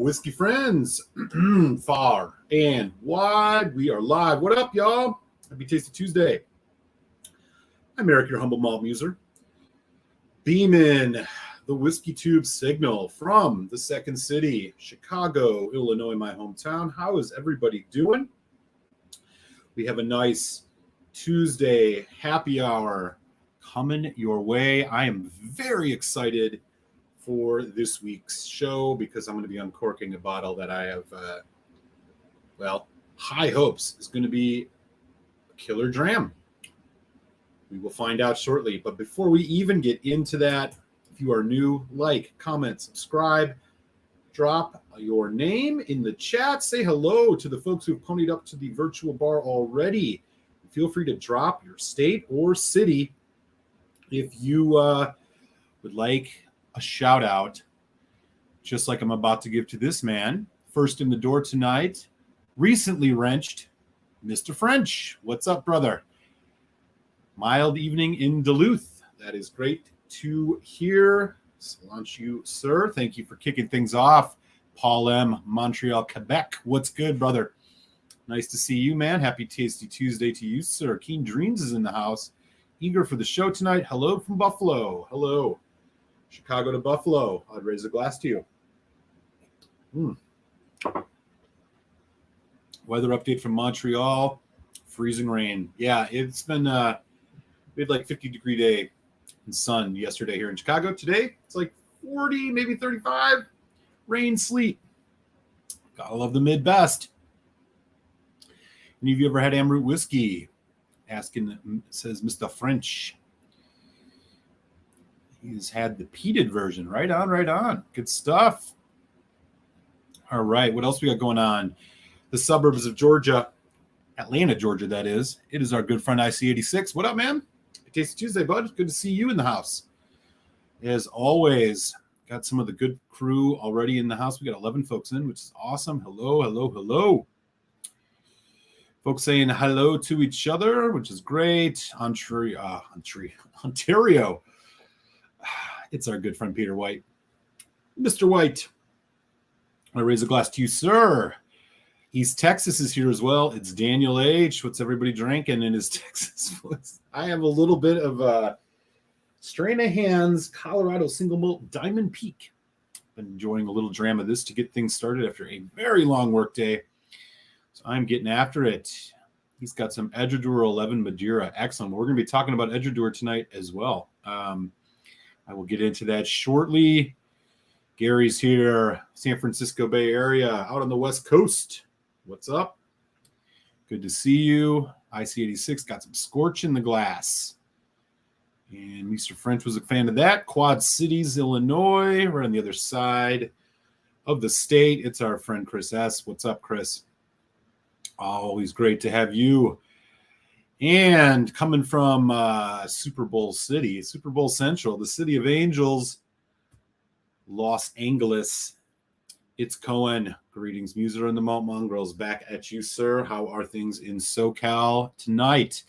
Whiskey friends, far and wide, we are live. What up, y'all? Happy Tasty Tuesday. I'm Eric, your humble malt muser, beaming the Whiskey Tube signal from the Second City, Chicago, Illinois, my hometown. How is everybody doing? We have a nice Tuesday happy hour coming your way. I am very excited for this week's show because I'm going to be uncorking a bottle that I have, high hopes is going to be a killer dram. We will find out shortly. But before we even get into that, if you are new, like, comment, subscribe, drop your name in the chat. Say hello to the folks who have ponied up to the virtual bar already. Feel free to drop your state or city if you would like a shout out, just like I'm about to give to this man. First in the door tonight, recently wrenched, Mr. French. What's up, brother? Mild evening in Duluth. That is great to hear. Salute you, sir. Thank you for kicking things off. Paul M., Montreal, Quebec. What's good, brother? Nice to see you, man. Happy Tasty Tuesday to you, sir. Keen Dreams is in the house. Eager for the show tonight. Hello from Buffalo. Hello. Chicago to Buffalo. I'd raise a glass to you. Weather update from Montreal. Freezing rain. Yeah, it's been, we had like 50-degree day and sun yesterday here in Chicago. Today, it's like 40, maybe 35. Rain, sleet. Gotta love the mid-best. Any of you ever had Amrut whiskey? Asking, says Mr. French. He's had the peated version. Right on, right on. Good stuff. All right, what else we got going on? The suburbs of Georgia, Atlanta, Georgia, that is. It is our good friend IC86. What up, man? Tasty Tuesday, bud. Good to see you in the house. As always, got some of the good crew already in the house. We got 11 folks in, which is awesome. Hello, hello, hello. Folks saying hello to each other, which is great. Ontario. It's our good friend Peter White. Mr. White, I raise a glass to you, sir. East Texas is here as well. It's Daniel H. What's everybody drinking in his Texas voice? I have a little bit of Strain of Hands Colorado Single Malt Diamond Peak. Been enjoying a little dram of this to get things started after a very long work day. So I'm getting after it. He's got some Edgedour 11 Madeira. Excellent. We're going to be talking about Edgedour tonight as well. I will get into that shortly. Gary's here, San Francisco Bay Area, out on the West Coast. What's up? Good to see you. IC86 got some scorch in the glass. And Mr. French was a fan of that. Quad Cities, Illinois. We're on the other side of the state. It's our friend Chris S. What's up, Chris? Always great to have you. And coming from Super Bowl City, Super Bowl Central, the City of Angels, Los Angeles, it's Cohen. Greetings, Muser and the Malt Mongrels. Back at you, sir. How are things in SoCal tonight?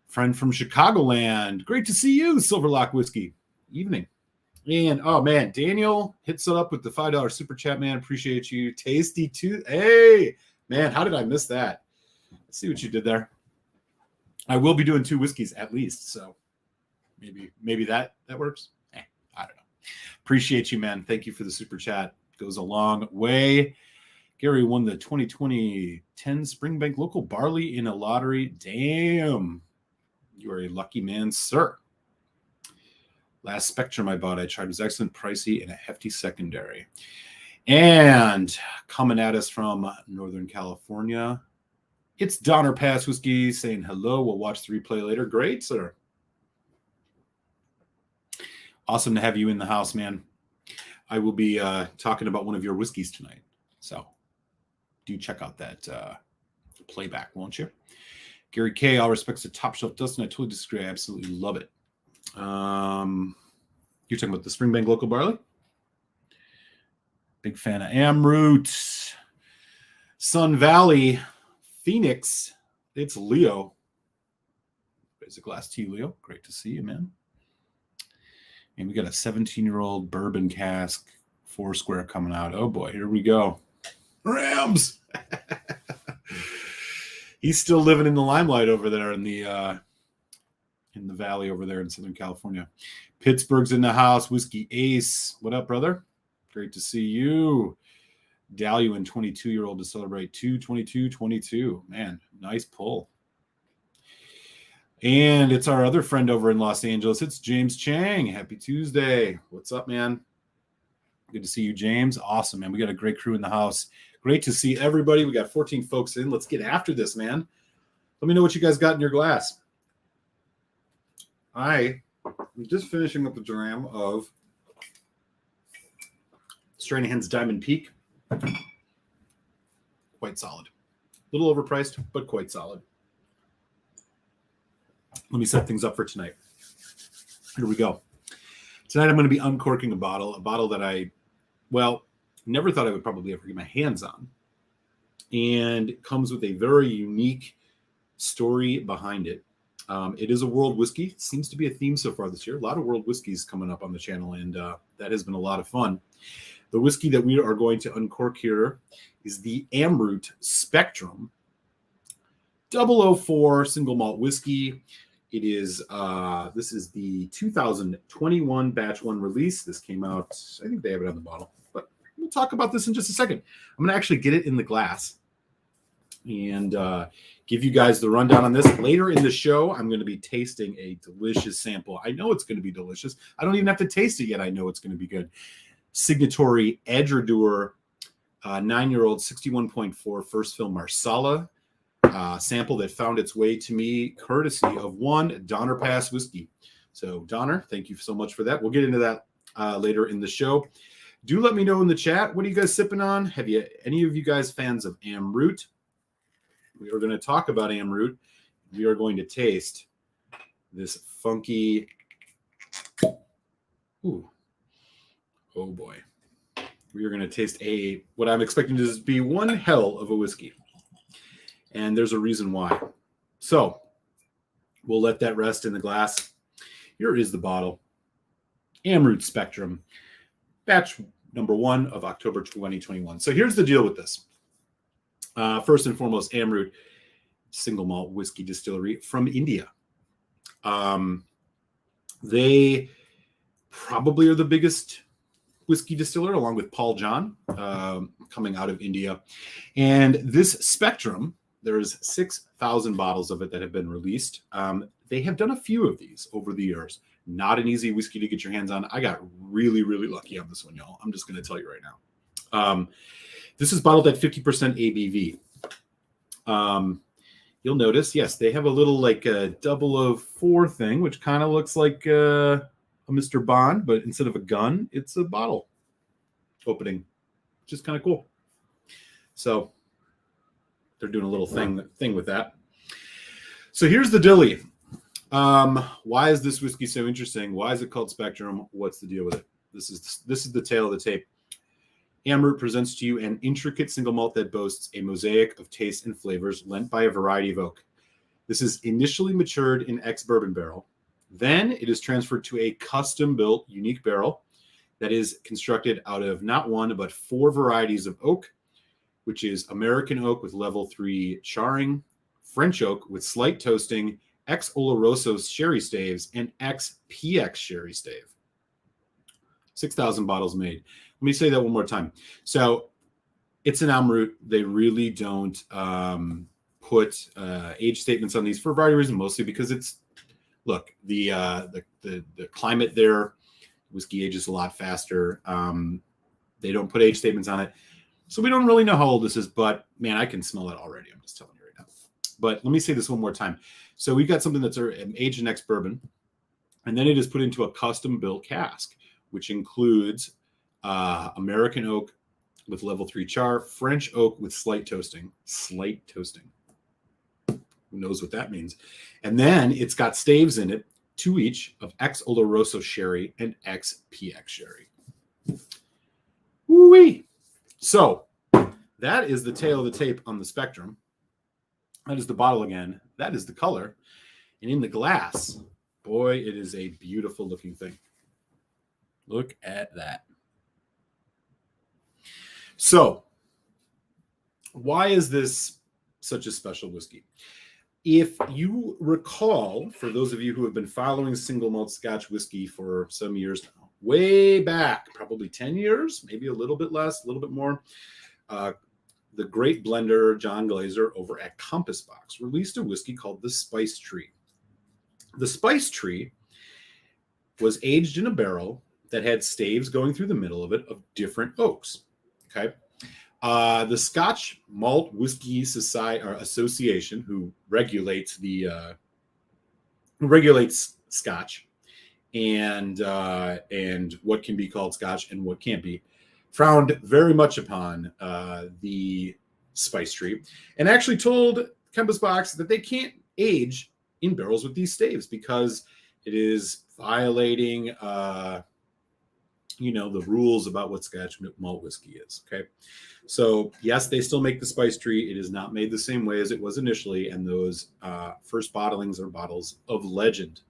Friend from Chicagoland. Great to see you, Silverlock Whiskey. Evening. And, oh, man, Daniel hits it up with the $5 super chat, man. Appreciate you. Tasty too. Hey, man, how did I miss that? Let's see what you did there. I will be doing 2 whiskeys at least, so maybe that works. I don't know. Appreciate you, man. Thank you for the super chat. Goes a long way. Gary won the 2020 10 Springbank local barley in a lottery. Damn. You are a lucky man, sir. Last Spectrum I bought, I tried, was excellent, pricey, and a hefty secondary. And coming at us from Northern California, it's Donner Pass Whisky saying hello. We'll watch the replay later. Great, sir. Awesome to have you in the house, man. I will be talking about one of your whiskeys tonight. So do check out that playback, won't you? Gary K., all respects to Top Shelf Dustin. I totally disagree. I absolutely love it. You're talking about the Springbank local barley? Big fan of Amrut. Sun Valley. Phoenix, it's Leo. Raise a glass to you, Leo. Great to see you, man. And we got a 17-year-old bourbon cask Foursquare coming out. Oh boy, here we go. Rams. He's still living in the limelight over there in the valley over there in Southern California. Pittsburgh's in the house. Whiskey Ace. What up, brother? Great to see you. Daluin, 22-year-old to celebrate 2/22/22. Man, nice pull. And it's our other friend over in Los Angeles. It's James Chang. Happy Tuesday. What's up, man? Good to see you, James. Awesome, man. We got a great crew in the house. Great to see everybody. We got 14 folks in. Let's get after this, man. Let me know what you guys got in your glass. I'm just finishing up the dram of Stranahan's Diamond Peak. Quite solid. A little overpriced, but quite solid. Let me set things up for tonight. Here we go. Tonight I'm going to be uncorking a bottle that I, never thought I would probably ever get my hands on. And it comes with a very unique story behind it. It is a world whiskey. It seems to be a theme so far this year. A lot of world whiskeys coming up on the channel, and that has been a lot of fun. The whiskey that we are going to uncork here is the Amrut Spectrum 004 single malt whiskey. It is this is the 2021 batch 1 release. This came out, I think they have it on the bottle, but we'll talk about this in just a second. I'm going to actually get it in the glass and give you guys the rundown on this. Later in the show, I'm going to be tasting a delicious sample. I know it's going to be delicious. I don't even have to taste it yet. I know it's going to be good. Signatory Edgerdour 9-year-old 61.4 first fill Marsala sample that found its way to me courtesy of one Donner Pass Whisky. So Donner, thank you so much for that. We'll get into that later in the show. Do let me know in the chat, what are you guys sipping on? Any of you guys fans of Amrut? We are going to talk about Amrut. We are going to taste this funky, oh boy. We are going to taste what I'm expecting to be one hell of a whiskey. And there's a reason why. So we'll let that rest in the glass. Here is the bottle. Amrut Spectrum, batch number 1 of October 2021. So here's the deal with this. First and foremost, Amrut, single malt whiskey distillery from India. They probably are the biggest whiskey distiller, along with Paul John, coming out of India. And this Spectrum, there's 6,000 bottles of it that have been released. They have done a few of these over the years. Not an easy whiskey to get your hands on. I got really, really lucky on this one, y'all. I'm just going to tell you right now. This is bottled at 50% ABV. You'll notice, yes, they have a little like a 004 thing, which kind of looks like a Mr. Bond, but instead of a gun, it's a bottle opening, which is kind of cool. So they're doing a little thing with that. So here's the dilly. Why is this whiskey so interesting? Why is it called Spectrum? What's the deal with it? This is the tale of the tape. Amrut presents to you an intricate single malt that boasts a mosaic of tastes and flavors lent by a variety of oak. This is initially matured in ex-bourbon barrel. Then it is transferred to a custom-built unique barrel that is constructed out of not one, but 4 varieties of oak, which is American oak with level 3 charring, French oak with slight toasting, ex-oloroso sherry staves, and ex-PX sherry stave. 6,000 bottles made. Let me say that one more time. So it's an Amrut. They really don't put age statements on these for a variety of reasons, mostly because it's, look, the climate there, whiskey ages a lot faster. They don't put age statements on it. So we don't really know how old this is, but man, I can smell it already. I'm just telling you right now. But let me say this one more time. So we've got something that's aged in ex-bourbon, and then it is put into a custom-built cask, which includes American oak with level 3 char, French oak with slight toasting. Slight toasting. Who knows what that means? And then it's got staves in it, 2 each of ex-oloroso sherry and ex-PX sherry. Woo-wee! So that is the tale of the tape on the Spectrum. That is the bottle again. That is the color. And in the glass, boy, it is a beautiful looking thing. Look at that. So, why is this such a special whiskey? If you recall, for those of you who have been following single malt Scotch whiskey for some years now, way back, probably 10 years, maybe a little bit less, a little bit more, the great blender John Glaser over at Compass Box released a whiskey called the Spice Tree. The Spice Tree was aged in a barrel that had staves going through the middle of it of different oaks. Okay. The Scotch Malt Whiskey Society or Association, who regulates Scotch and what can be called Scotch and what can't be, frowned very much upon the Spice Tree, and actually told Compass Box that they can't age in barrels with these staves because it is violating the rules about what Scotch malt whiskey is. Okay. So yes, they still make the Spice Tree. It is not made the same way as it was initially. And those first bottlings are bottles of legend.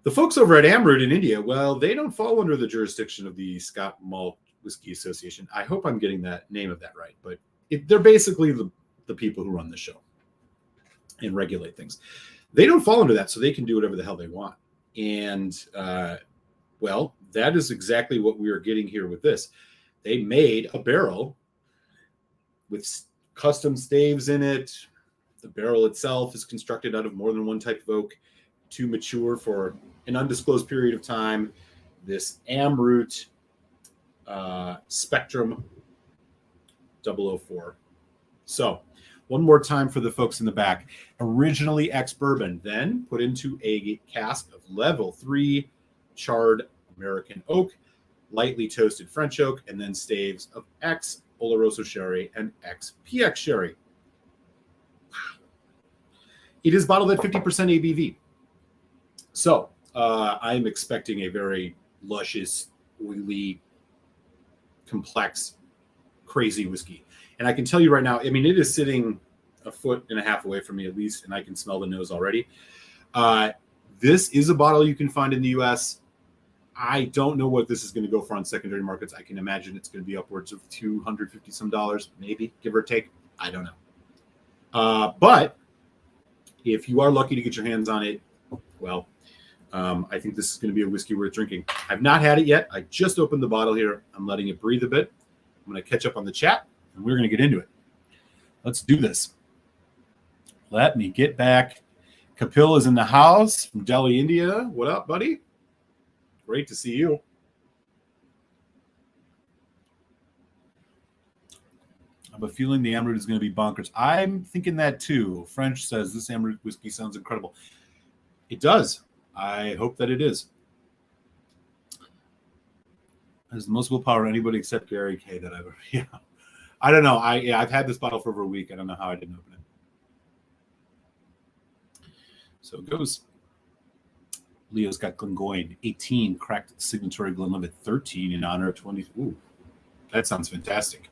The folks over at Amrut in India, well, they don't fall under the jurisdiction of the Scotch Malt Whiskey Association. I hope I'm getting that name of that right. But they're basically the people who run the show and regulate things. They don't fall under that, so they can do whatever the hell they want. And, well, that is exactly what we are getting here with this. They made a barrel with custom staves in it. The barrel itself is constructed out of more than one type of oak to mature for an undisclosed period of time. This Amrut Spectrum 004. So, one more time for the folks in the back. Originally ex-bourbon, then put into a cask of level 3 charred American oak, lightly toasted French oak, and then staves of ex-oloroso sherry and ex-PX sherry. Wow. It is bottled at 50% ABV. So I'm expecting a very luscious, oily, complex, crazy whiskey. And I can tell you right now, I mean, it is sitting a foot and a half away from me at least, and I can smell the nose already. This is a bottle you can find in the U.S. I don't know what this is going to go for on secondary markets. I can imagine it's going to be upwards of $250 some, maybe, give or take. I don't know. But if you are lucky to get your hands on it, well, I think this is going to be a whiskey worth drinking. I've not had it yet. I just opened the bottle here. I'm letting it breathe a bit. I'm going to catch up on the chat, and we're going to get into it. Let's do this. Let me get back. Kapil is in the house from Delhi, India. What up, buddy? Great to see you. I have a feeling the Amrut is going to be bonkers. I'm thinking that too. French says this Amrut whiskey sounds incredible. It does. I hope that it is. Has the most willpower anybody except Gary K that I've ever. Yeah. I don't know. I've had this bottle for over a week. I don't know how I didn't open it. So it goes. Leo's got Glengoyne 18, cracked signatory Glenlivet 13 in honor of 20. Ooh, that sounds fantastic.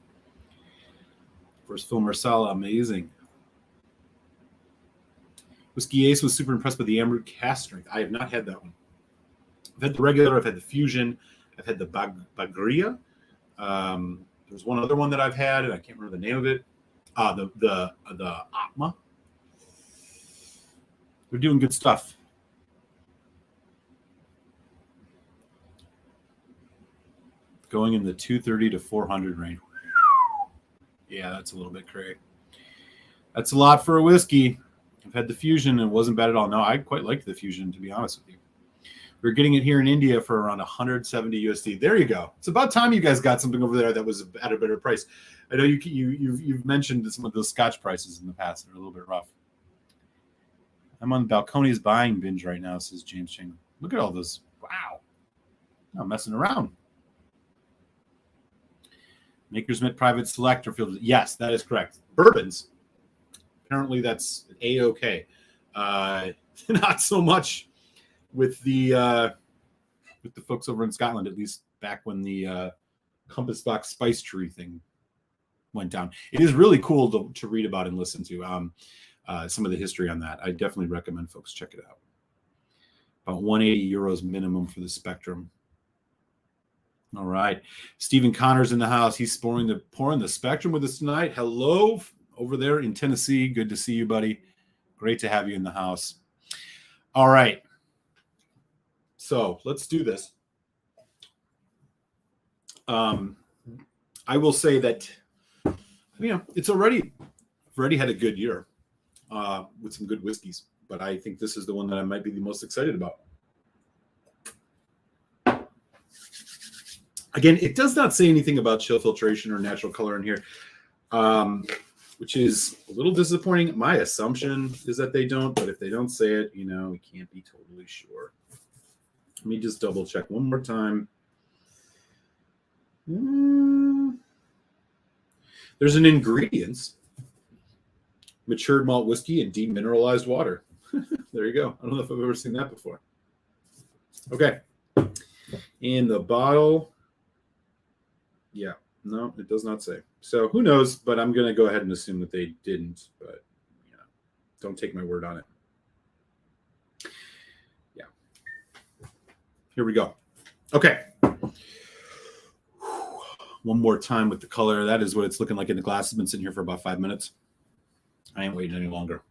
First fill Marsala, amazing. Whiskey Ace was super impressed with the Amrut cast strength. I have not had that one. I've had the regular. I've had the Fusion. I've had the Bagria. There's one other one that I've had, and I can't remember the name of it. The Atma. They're doing good stuff. Going in the 230 to 400 range. Yeah, that's a little bit crazy. That's a lot for a whiskey. I've had the Fusion and it wasn't bad at all. No, I quite liked the Fusion, to be honest with you. We're getting it here in India for around 170 USD. There you go. It's about time you guys got something over there that was at a better price. I know you've mentioned some of those Scotch prices in the past. They're a little bit rough. I'm on Balcones buying binge right now, says James Chang. Look at all those. Wow. I'm messing around. Maker's Mint Private Selector Field. Yes, that is correct. Bourbons. Apparently that's A-OK. Not so much with the folks over in Scotland, at least back when the Compass Box Spice Tree thing went down. It is really cool to read about and listen to some of the history on that. I definitely recommend folks check it out. About 180 euros minimum for the Spectrum. All right. Stephen Connor's in the house. He's pouring the Spectrum with us tonight. Hello over there in Tennessee. Good to see you, buddy. Great to have you in the house. All right. So let's do this. I will say that, it's already had a good year with some good whiskeys, but I think this is the one that I might be the most excited about. Again, it does not say anything about chill filtration or natural color in here, which is a little disappointing. My assumption is that they don't, but if they don't say it, we can't be totally sure. Let me just double check one more time. There's an ingredients: matured malt whiskey and demineralized water. There you go. I don't know if I've ever seen that before. Okay. In the bottle, yeah, no, it does not say. So who knows, but I'm going to go ahead and assume that they didn't, but don't take my word on it. Yeah. Here we go. Okay. One more time with the color. That is what it's looking like in the glass. It's been sitting here for about 5 minutes. I ain't waiting any longer.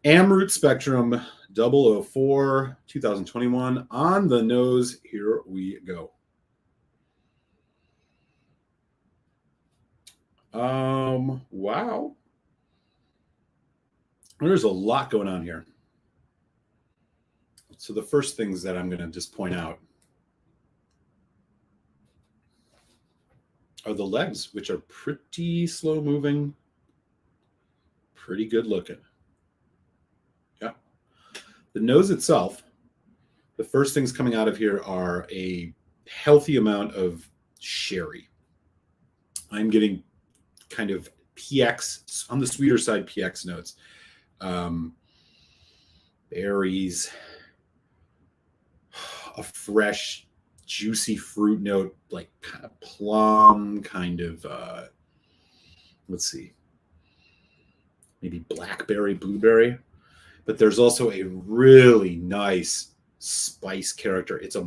Amrut Spectrum 004 2021 on the nose. Here we go. Wow. There's a lot going on here. So the first things that I'm going to just point out are the legs, which are pretty slow moving, pretty good looking. Yeah. The nose itself, the first things coming out of here are a healthy amount of sherry. I'm getting kind of PX, on the sweeter side, PX notes. Berries, a fresh, juicy fruit note, like kind of plum, kind of, let's see, maybe blackberry, blueberry. But there's also a really nice spice character. It's a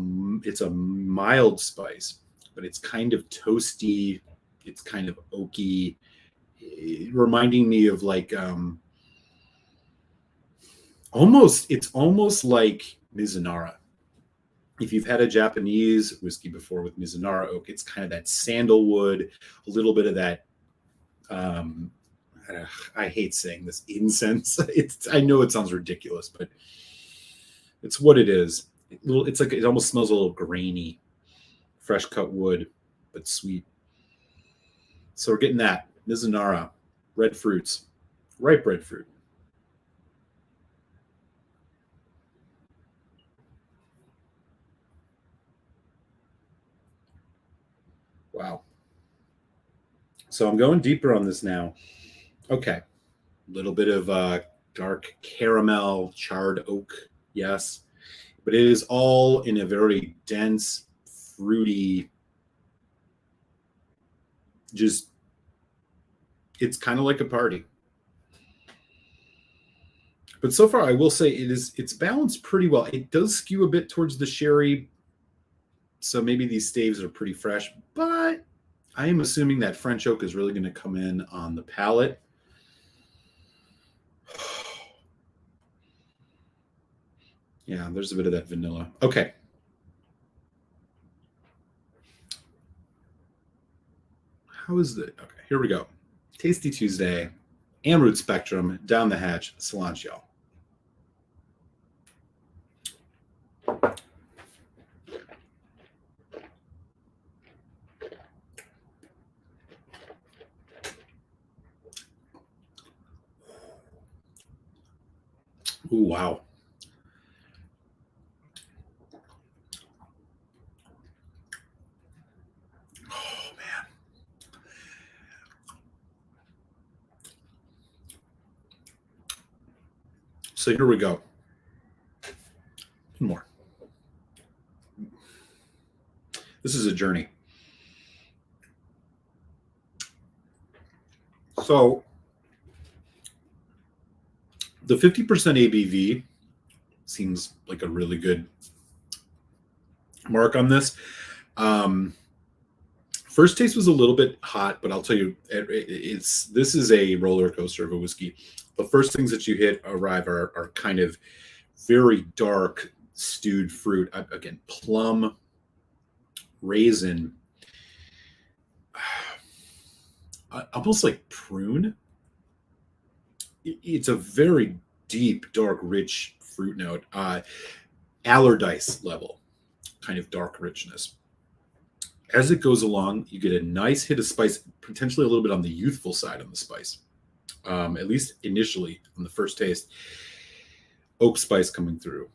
mild spice, but it's kind of toasty. It's kind of oaky, reminding me of like it's almost like Mizunara. If you've had a Japanese whiskey before with Mizunara oak, it's kind of that sandalwood, a little bit of that. I hate saying this, incense. I know it sounds ridiculous, but it's what it is. It's like it almost smells a little grainy, fresh cut wood, but sweet. So we're getting that Mizunara, red fruits, ripe red fruit. Wow. So I'm going deeper on this now. Okay. A little bit of dark caramel, charred oak. Yes. But it is all in a very dense, fruity, it's kind of like a party. But so far, I will say it's balanced pretty well. It does skew a bit towards the sherry. So maybe these staves are pretty fresh, but I am assuming that French oak is really going to come in on the palate. Yeah, there's a bit of that vanilla. Okay. How is it? Okay, here we go. Tasty Tuesday, Amrut Spectrum, down the hatch, cilantro. Ooh, wow. Oh, man. So here we go. One more. This is a journey. So the 50% ABV seems like a really good mark on this. First taste was a little bit hot, but I'll tell you, this is a roller coaster of a whiskey. The first things that you arrive are kind of very dark stewed fruit. Again, plum, raisin, almost like prune. It's a very deep, dark, rich fruit note. Allardyce level, kind of dark richness. As it goes along, you get a nice hit of spice, potentially a little bit on the youthful side on the spice, at least initially on the first taste. Oak spice coming through,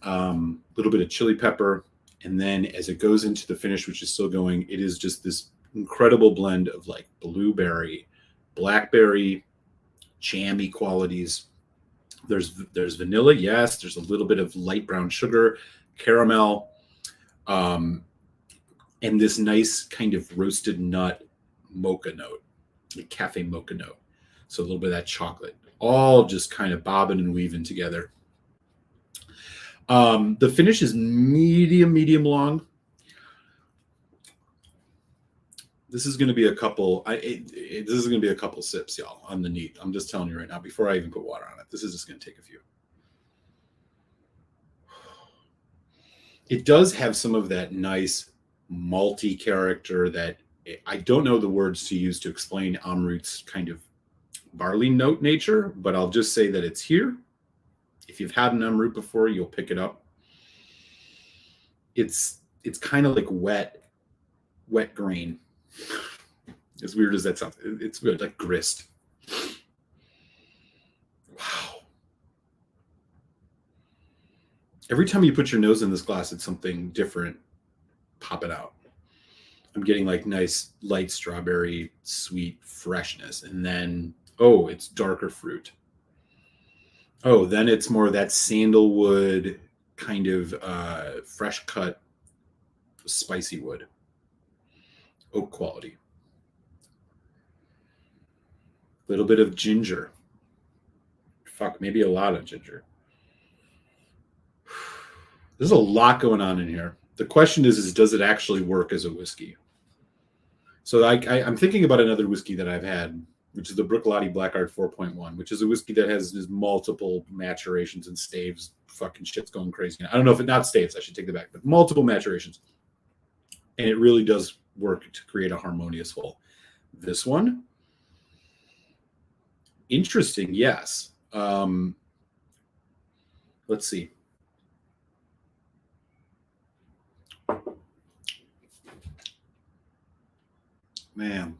a little bit of chili pepper, and then as it goes into the finish, which is still going, it is just this incredible blend of like blueberry, blackberry, jammy qualities. There's vanilla, yes. There's a little bit of light brown sugar, caramel, and this nice kind of roasted nut mocha note, a cafe mocha note. So a little bit of that chocolate, all just kind of bobbing and weaving together. The finish is medium long. This is going to be a couple. This is going to be a couple sips, y'all, on the neat. I'm just telling you right now, before I even put water on it. This is just going to take a few. It does have some of that nice malty character that I don't know the words to use to explain Amrut's kind of barley note nature, but I'll just say that it's here. If you've had an Amrut before, you'll pick it up. It's kind of like wet grain. As weird as that sounds, it's weird, like grist. Wow. Every time you put your nose in this glass, it's something different popping out. I'm getting like nice light strawberry, sweet freshness. And then, oh, it's darker fruit. Oh, then it's more of that sandalwood kind of fresh cut spicy wood. Oak quality. A little bit of ginger. Fuck, maybe a lot of ginger. There's a lot going on in here. The question is does it actually work as a whiskey? So I'm thinking about another whiskey that I've had, which is the Bruichladdich Blackguard 4.1, which is a whiskey that has multiple maturations and staves. Fucking shit's going crazy. I don't know if not staves, I should take that back, but multiple maturations. And it really does work to create a harmonious whole. This one, interesting, yes. Let's see. Man.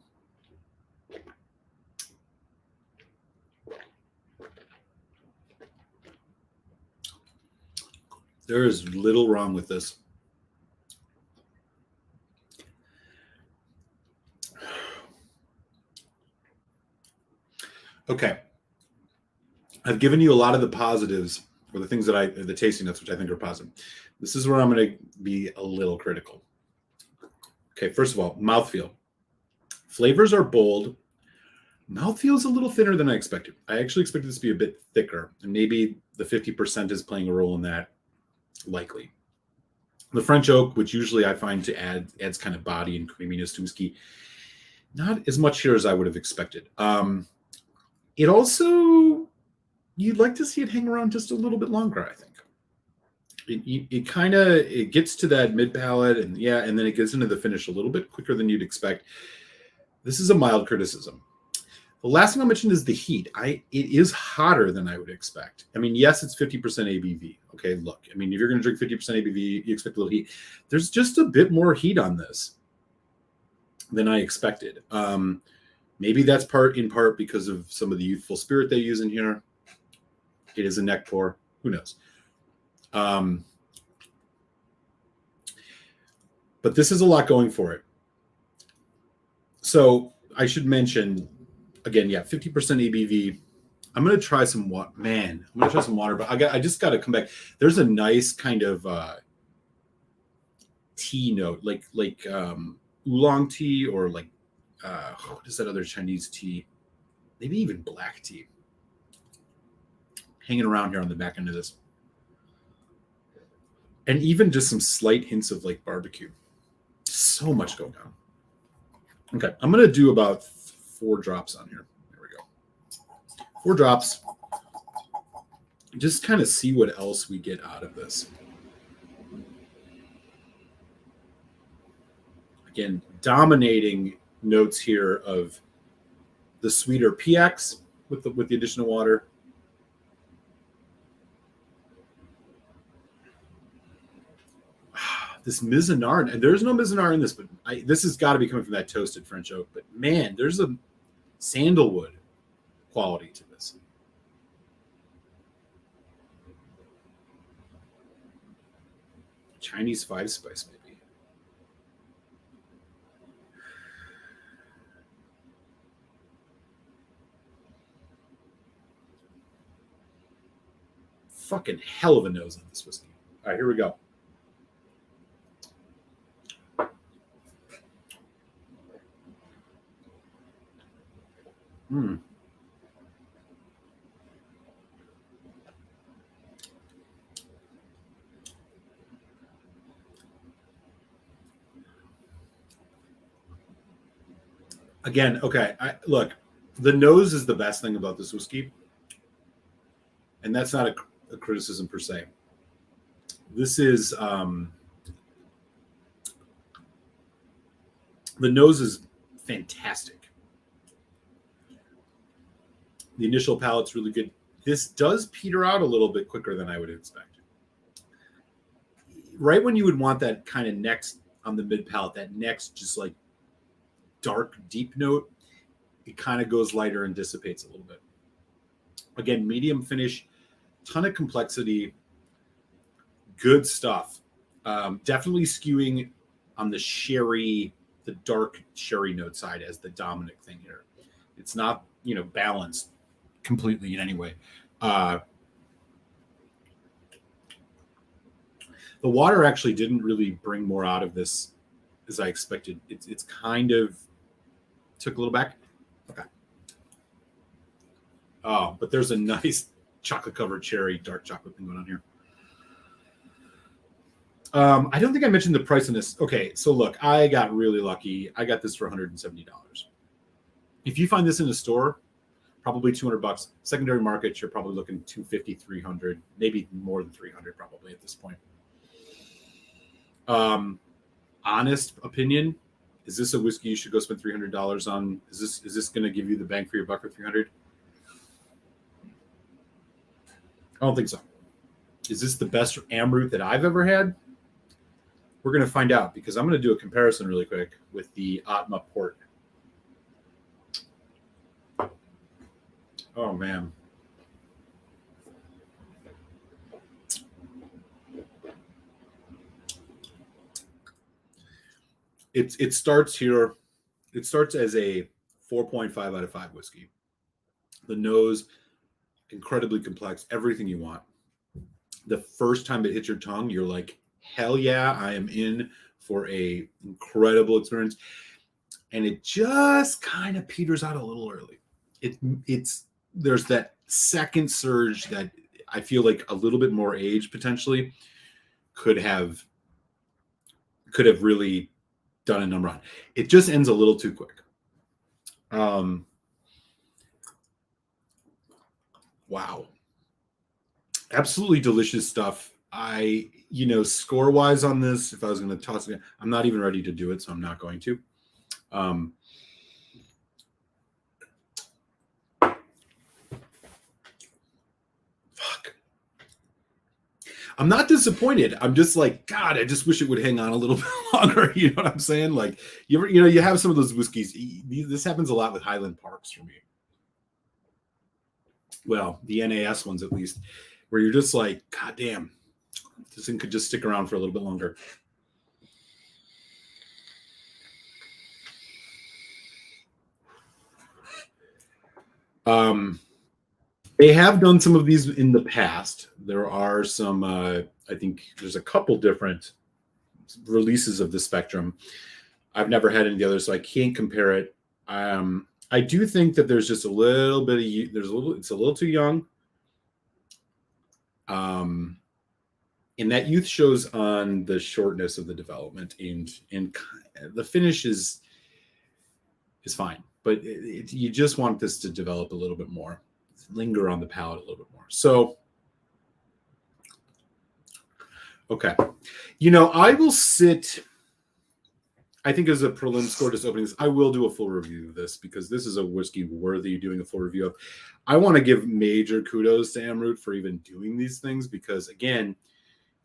There is little wrong with this. Okay. I've given you a lot of the positives, or the things that the tasting notes, which I think are positive. This is where I'm going to be a little critical. Okay, first of all, mouthfeel. Flavors are bold. Mouthfeel is a little thinner than I expected. I actually expected this to be a bit thicker, and maybe the 50% is playing a role in that, likely. The French oak, which usually I find to adds kind of body and creaminess to whiskey, not as much here as I would have expected. It also, you'd like to see it hang around just a little bit longer, I think. It gets to that mid palate, and then it gets into the finish a little bit quicker than you'd expect. This is a mild criticism. The last thing I'll mention is the heat. It is hotter than I would expect. I mean, yes, it's 50% ABV. Okay, look. I mean, if you're going to drink 50% ABV, you expect a little heat. There's just a bit more heat on this than I expected. Maybe that's in part because of some of the youthful spirit they use in here. It is a neck pour. Who knows? But this is a lot going for it. So I should mention, again, 50% ABV. I'm going to try some water. Man, I'm going to try some water, but I just got to come back. There's a nice kind of tea note, like oolong tea, or like, what is that other Chinese tea? Maybe even black tea. Hanging around here on the back end of this. And even just some slight hints of like barbecue. So much going on. Okay, I'm going to do about 4 drops on here. There we go. 4 drops. Just kind of see what else we get out of this. Again, dominating notes here of the sweeter PX with the addition of water. This Mizunard, and there's no Mizunard in this, but this has got to be coming from that toasted French oak. But man, there's a sandalwood quality to this. Chinese 5-spice, maybe. Fucking hell of a nose on this whiskey. All right, here we go. Again, okay. Look, the nose is the best thing about this whiskey, and that's not a criticism per se. This is the nose is fantastic. The initial palate's really good. This does peter out a little bit quicker than I would expect. Right when you would want that kind of next on the mid palate, that next just like dark, deep note, it kind of goes lighter and dissipates a little bit. Again, medium finish, ton of complexity, good stuff. Definitely skewing on the sherry, the dark sherry note side as the dominant thing here. It's not, balanced completely in any way. The water actually didn't really bring more out of this as I expected. It's kind of took a little back. Okay. Oh, but there's a nice chocolate covered cherry, dark chocolate thing going on here. I don't think I mentioned the price on this. Okay, so look, I got really lucky. I got this for $170. If you find this in a store, probably $200. Secondary market, you're probably looking $250, $300, maybe more than $300 probably at this point. Honest opinion, is this a whiskey you should go spend $300 on? Is this going to give you the bang for your buck for $300? I don't think so. Is this the best Amrut that I've ever had? We're going to find out because I'm going to do a comparison really quick with the Atma Port. Oh, man. It starts here. It starts as a 4.5 out of 5 whiskey. The nose, incredibly complex, everything you want. The first time it hits your tongue, you're like, hell yeah, I am in for a incredible experience. And it just kind of peters out a little early. There's that second surge that I feel like a little bit more age potentially could have really done a number on. It just ends a little too quick. Wow. Absolutely delicious stuff. Score wise on this, if I was going to toss it, I'm not even ready to do it, so I'm not going to. Fuck. I'm not disappointed. I'm just like, God, I just wish it would hang on a little bit longer. You know what I'm saying? Like, you have some of those whiskeys. This happens a lot with Highland Parks for me. Well, the NAS ones at least, where you're just like, God damn, this thing could just stick around for a little bit longer. They have done some of these in the past. There are some, I think there's a couple different releases of the Spectrum. I've never had any of the others, so I can't compare it. I do think that there's just a little bit of, it's a little too young. And that youth shows on the shortness of the development, and the finish is fine, but you just want this to develop a little bit more, linger on the palate a little bit more. So, okay, I will sit. I think as a prelim score, just opening this, I will do a full review of this because this is a whiskey worthy doing a full review of. I want to give major kudos to Amrut for even doing these things because, again,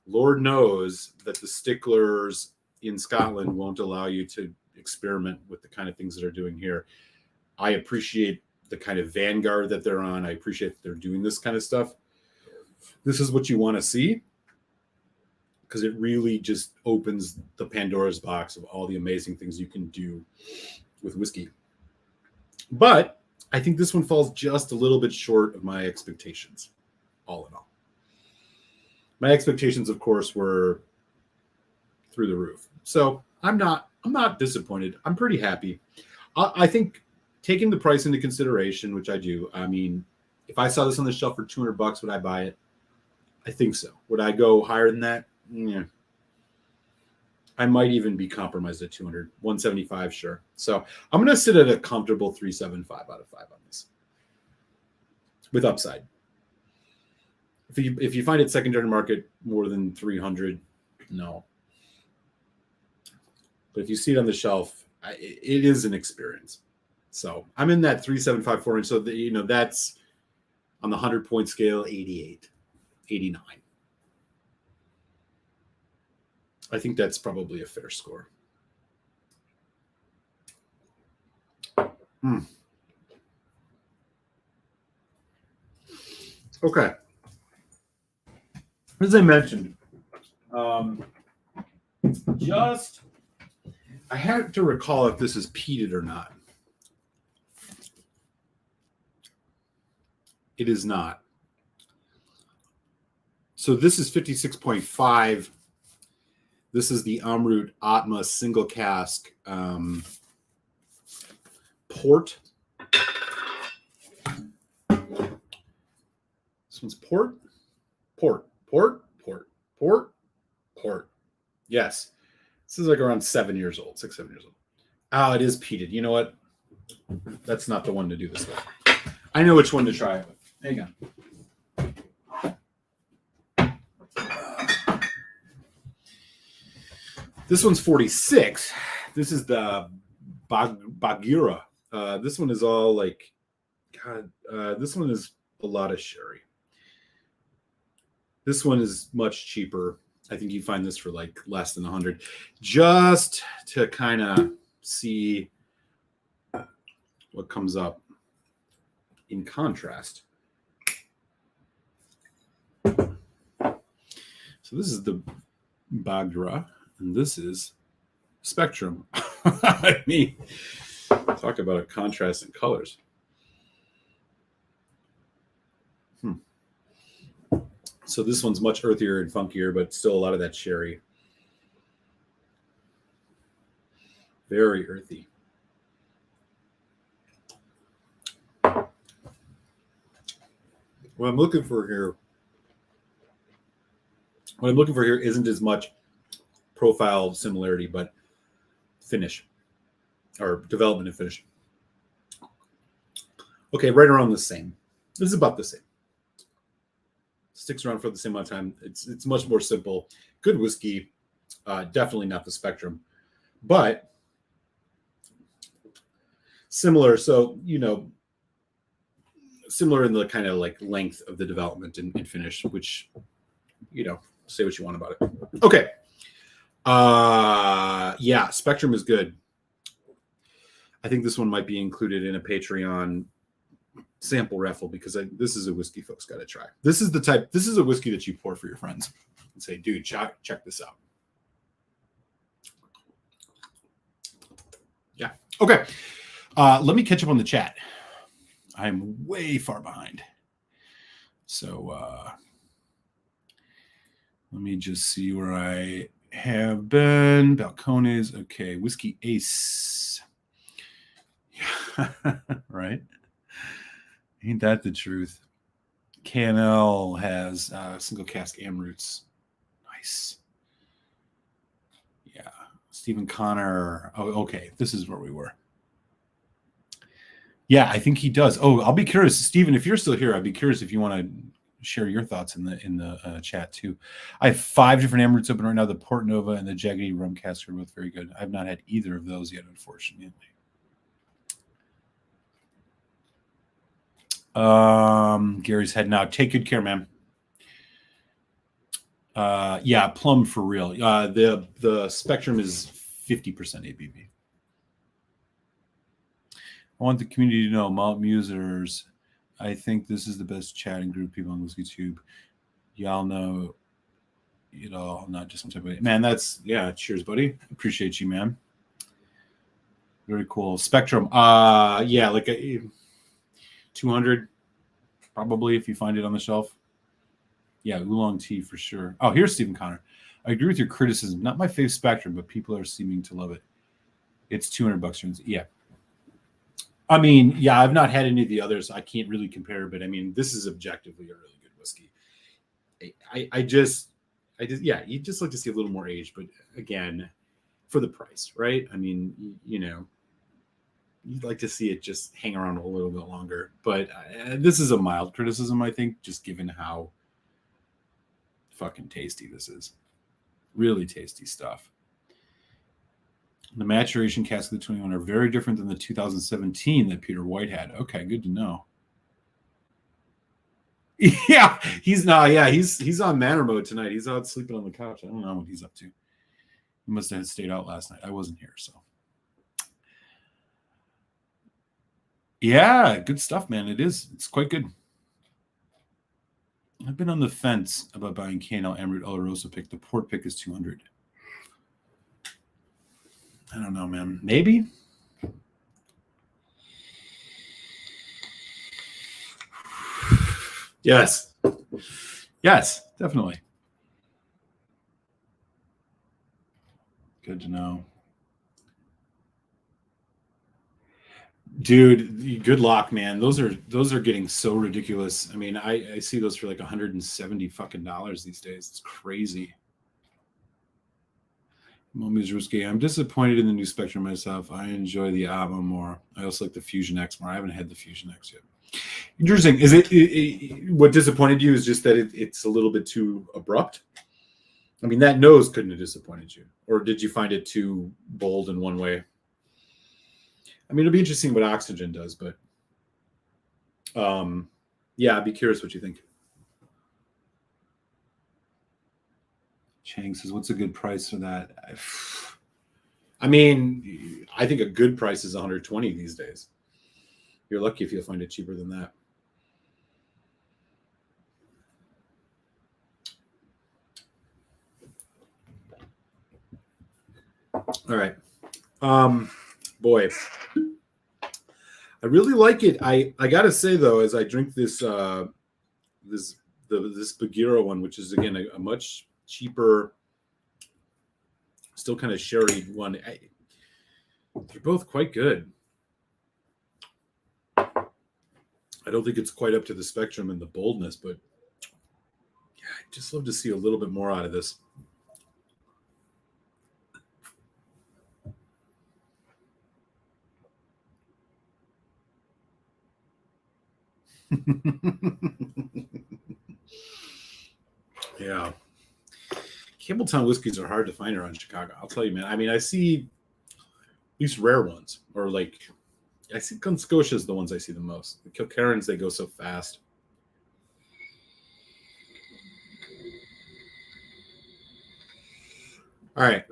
Lord knows that the sticklers in Scotland won't allow you to experiment with the kind of things that are doing here. I appreciate the kind of vanguard that they're on. I appreciate that they're doing this kind of stuff. This is what you want to see because it really just opens the Pandora's box of all the amazing things you can do with whiskey. But I think this one falls just a little bit short of my expectations, all in all. My expectations, of course, were through the roof. So I'm not disappointed. I'm pretty happy. I think taking the price into consideration, which I do, I mean, if I saw this on the shelf for $200, would I buy it? I think so. Would I go higher than that? Yeah. I might even be compromised at 200, 175, sure. So I'm going to sit at a comfortable 375 out of 5 on this with upside. If you find it secondary market more than 300, no. But if you see it on the shelf, it is an experience. So I'm in that 375 4 inch. So that's on the 100-point scale, 88, 89. I think that's probably a fair score. Okay. As I mentioned, I had to recall if this is peated or not. It is not. So this is 56.5. This is the Amrut Atma single cask port. This one's port. Yes. This is like around 7 years old, 6, 7 years old. Oh, it is peated. You know what? That's not the one to do this with. I know which one to try it with. Hang on. This one's 46. This is the Bagheera. This one is all like, God, this one is a lot of sherry. This one is much cheaper. I think you find this for like less than 100. Just to kind of see what comes up in contrast. So this is the Bagheera, and this is Spectrum. I mean, talk about a contrast in colors. So this one's much earthier and funkier, but still a lot of that sherry. Very earthy. What I'm looking for here isn't as much profile similarity, but finish or development and finish. Okay, right around the same. This is about the same. Sticks around for the same amount of time. It's much more simple. Good whiskey. Definitely not the Spectrum, but similar. So, similar in the kind of like length of the development and finish, which, say what you want about it. Okay. Yeah, Spectrum is good. I think this one might be included in a Patreon sample raffle because this is a whiskey folks got to try. This is a whiskey that you pour for your friends and say, dude, check this out. Yeah. Okay. Let me catch up on the chat. I'm way far behind. So let me just see where I have been. Balcones. Okay. Whiskey Ace. Right. Ain't that the truth? KNL has single cask Amruts. Nice. Yeah. Stephen Connor. Oh, okay. This is where we were. Yeah, I think he does. Oh, I'll be curious, Stephen, if you're still here, I'd be curious if you want to share your thoughts in the chat too. I have 5 different Amruts open right now. The Port Nova and the Jaggedy Rum Cask are both very good. I've not had either of those yet, unfortunately. Gary's heading out. Take good care, man. Yeah, plum for real. The spectrum is 50% ABV. I want the community to know, Malt Musers, I think this is the best chatting group people on YouTube. Y'all know, not just some type of, man, that's, yeah, cheers, buddy. Appreciate you, man. Very cool. Spectrum. Yeah, like a 200, probably, if you find it on the shelf. Yeah, oolong tea for sure. Oh, here's Stephen Connor. I agree with your criticism. Not my fave Spectrum, but people are seeming to love it. It's $200. Yeah. I mean, yeah, I've not had any of the others. I can't really compare, but I mean, this is objectively a really good whiskey. I just, yeah, you just like to see a little more age, but again, for the price, right? I mean, you'd like to see it just hang around a little bit longer. But this is a mild criticism, I think, just given how fucking tasty this is. Really tasty stuff. The maturation casks of the 21 are very different than the 2017 that Peter White had. Okay, good to know. Yeah, he's on manor mode tonight. He's out sleeping on the couch. I don't know what he's up to. He must have stayed out last night. I wasn't here, so. Yeah, good stuff, man. It is. It's quite good. I've been on the fence about buying K&L Amrut Oloroso pick. The port pick is 200. I don't know, man. Maybe. Yes. Yes, definitely. Good to know. Dude, good luck, man. Those are getting so ridiculous. I mean, I see those for like $170 fucking dollars these days. It's crazy. Mommy's risky. I'm disappointed in the new Spectrum myself. I enjoy the Atma more. I also like the Fusion X more. I haven't had the Fusion X yet. Interesting. Is it what disappointed you is just that it's a little bit too abrupt? I mean, that nose couldn't have disappointed you. Or did you find it too bold in one way? I mean, it'll be interesting what Oxygen does, but yeah, I'd be curious what you think. Chang says, what's a good price for that? I mean, I think a good price is 120 these days. You're lucky if you'll find it cheaper than that. All right. Boy, I really like it. I gotta say though, as I drink this this Bagheera one, which is again a much cheaper, still kind of sherry one. They're both quite good. I don't think it's quite up to the Spectrum and the boldness, but yeah, I'd just love to see a little bit more out of this. Yeah. Campbelltown whiskeys are hard to find around Chicago. I'll tell you, man. I mean, I see at least rare ones, or like I see Gun Scotia's the ones I see the most. The Kilkerrans, they go so fast. All right.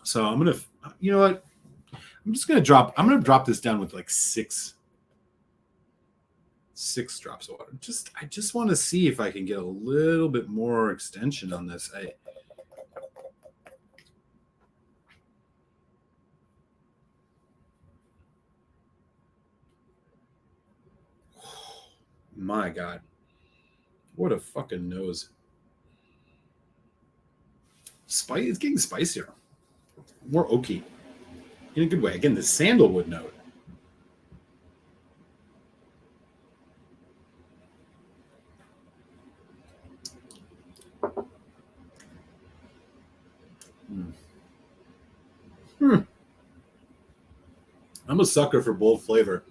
So I'm gonna, you know what? I'm gonna drop this down with like six drops of water. I just want to see if I can get a little bit more extension on this. My God, what a fucking nose! It's getting spicier, more oaky, in a good way. Again, the sandalwood note. I'm a sucker for bold flavor.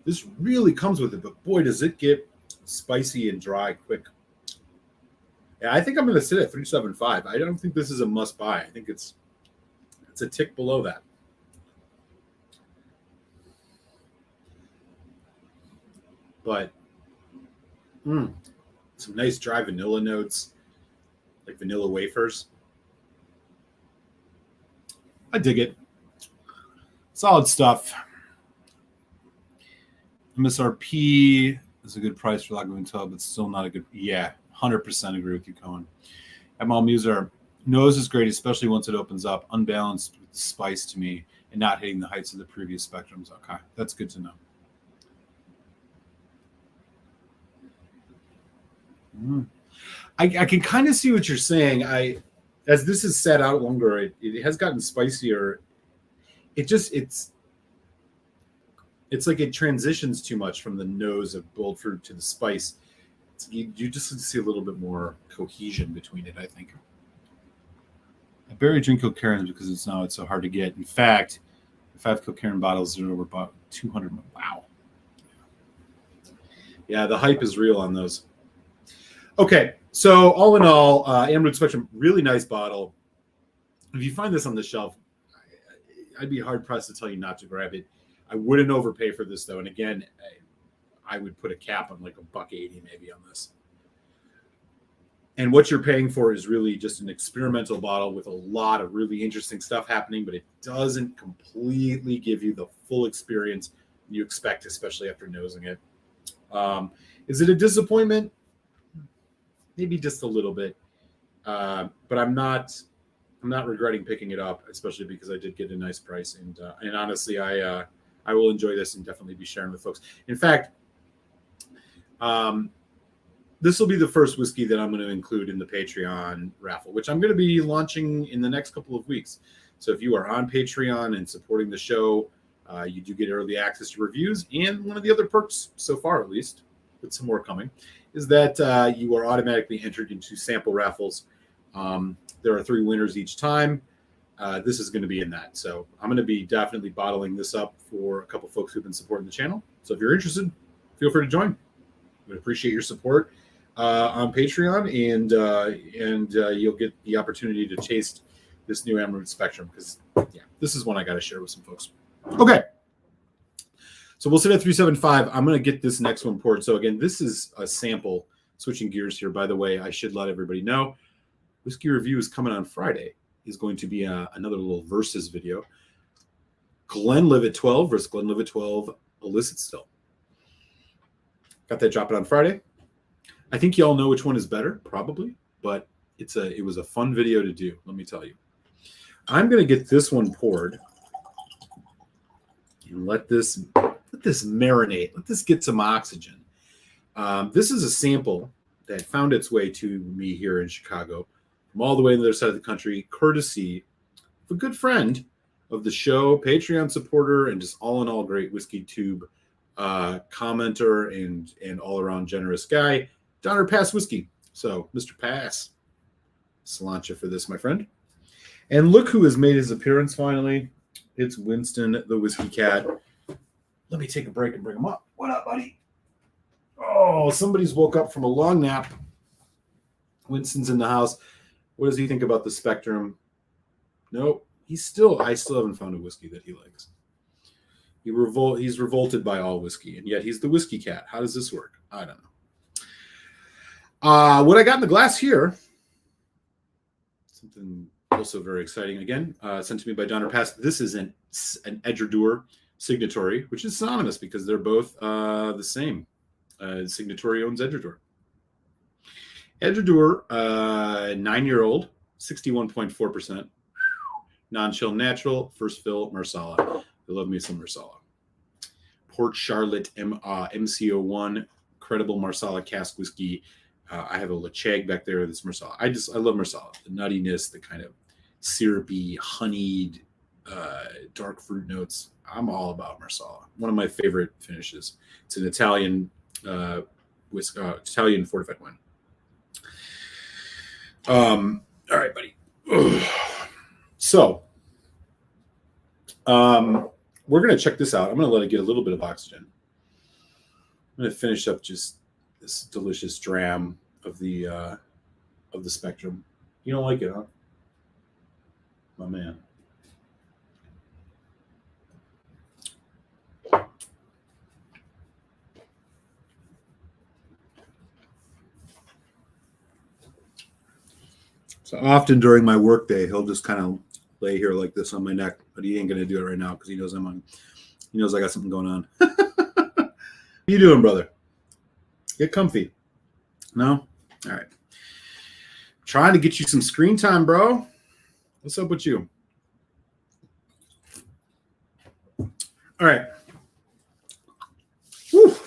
This really comes with it, but boy, does it get spicy and dry quick. Yeah, I think I'm going to sit at 375. I don't think this is a must buy. I think it's a tick below that. But some nice dry vanilla notes, like vanilla wafers. I dig it. Solid stuff. MSRP is a good price for Lagavulin Tub, but still not a good. Yeah, 100% agree with you, Cohen. Mal Muser, nose is great, especially once it opens up. Unbalanced with spice to me, and not hitting the heights of the previous spectrums. Okay, that's good to know. I can kind of see what you're saying. As this has sat out longer, it has gotten spicier. It's like it transitions too much from the nose of bold fruit to the spice. You just see a little bit more cohesion between it, I think. I barely drink Kilkerran because it's so hard to get. In fact, 5 Kilkerran bottles are over about 200. Wow. Yeah, the hype is real on those. Okay, so all in all, Amrut Spectrum, really nice bottle. If you find this on the shelf, I'd be hard pressed to tell you not to grab it. I wouldn't overpay for this though, and again, I would put a cap on like $1.80 maybe on this. And what you're paying for is really just an experimental bottle with a lot of really interesting stuff happening, but it doesn't completely give you the full experience you expect, especially after nosing it. Is it a disappointment? Maybe just a little bit, but I'm not regretting picking it up, especially because I did get a nice price, and honestly, I will enjoy this and definitely be sharing with folks. In fact, this will be the first whiskey that I'm going to include in the Patreon raffle, which I'm going to be launching in the next couple of weeks. So if you are on Patreon and supporting the show, you do get early access to reviews, and one of the other perks so far, at least, with some more coming, is that you are automatically entered into sample raffles. There are 3 winners each time. This is going to be in that. So I'm going to be definitely bottling this up for a couple folks who've been supporting the channel. So if you're interested, feel free to join. We appreciate your support on Patreon, and you'll get the opportunity to taste this new Amrut Spectrum, because this is one I got to share with some folks. Okay. So we'll sit at 375. I'm going to get this next one poured. So again, this is a sample. Switching gears here, by the way, I should let everybody know, Whiskey Review is coming on Friday. Is going to be another little versus video. Glenlivet 12 versus Glenlivet 12 illicit still. Got that dropping on Friday. I think you all know which one is better, probably, but it was a fun video to do, let me tell you. I'm going to get this one poured and let this marinate. Let this get some oxygen. This is a sample that found its way to me here in Chicago from all the way on the other side of the country, courtesy of a good friend of the show, Patreon supporter, and just all in all great Whiskey Tube commenter and all around generous guy, Donner Pass Whisky. So, Mr. Pass, cilantro for this, my friend. And look who has made his appearance finally. It's Winston, the Whiskey Cat. Let me take a break and bring him up. What up, buddy? Oh, somebody's woke up from a long nap. Winston's in the house. What does he think about the Spectrum? Nope. I still haven't found a whiskey that he likes. He's revolted by all whiskey, and yet he's the Whiskey Cat. How does this work? I don't know. What I got in the glass here, something also very exciting again, sent to me by Donner Pass. This is an Edgerdur Signatory, which is synonymous because they're both the same. Signatory owns Edgerdur. Edgerdur, 9-year-old, 61.4%. Non-chill natural, first fill, Marsala. I love me some Marsala. Port Charlotte MCO1, credible Marsala cask whiskey. I have a Lacheg back there that's Marsala. I love Marsala. The nuttiness, the kind of syrupy, honeyed, dark fruit notes. I'm all about Marsala. One of my favorite finishes. It's an Italian Italian fortified wine. All right, buddy. So We're going to check this out. I'm going to let it get a little bit of oxygen. I'm going to finish up just this delicious dram of the Spectrum. You don't like it, huh? My man. So often during my workday, he'll just kind of lay here like this on my neck, but he ain't gonna do it right now because he knows he knows I got something going on. How you doing, brother? Get comfy. No? All right. Trying to get you some screen time, bro. What's up with you? All right. Whew. Let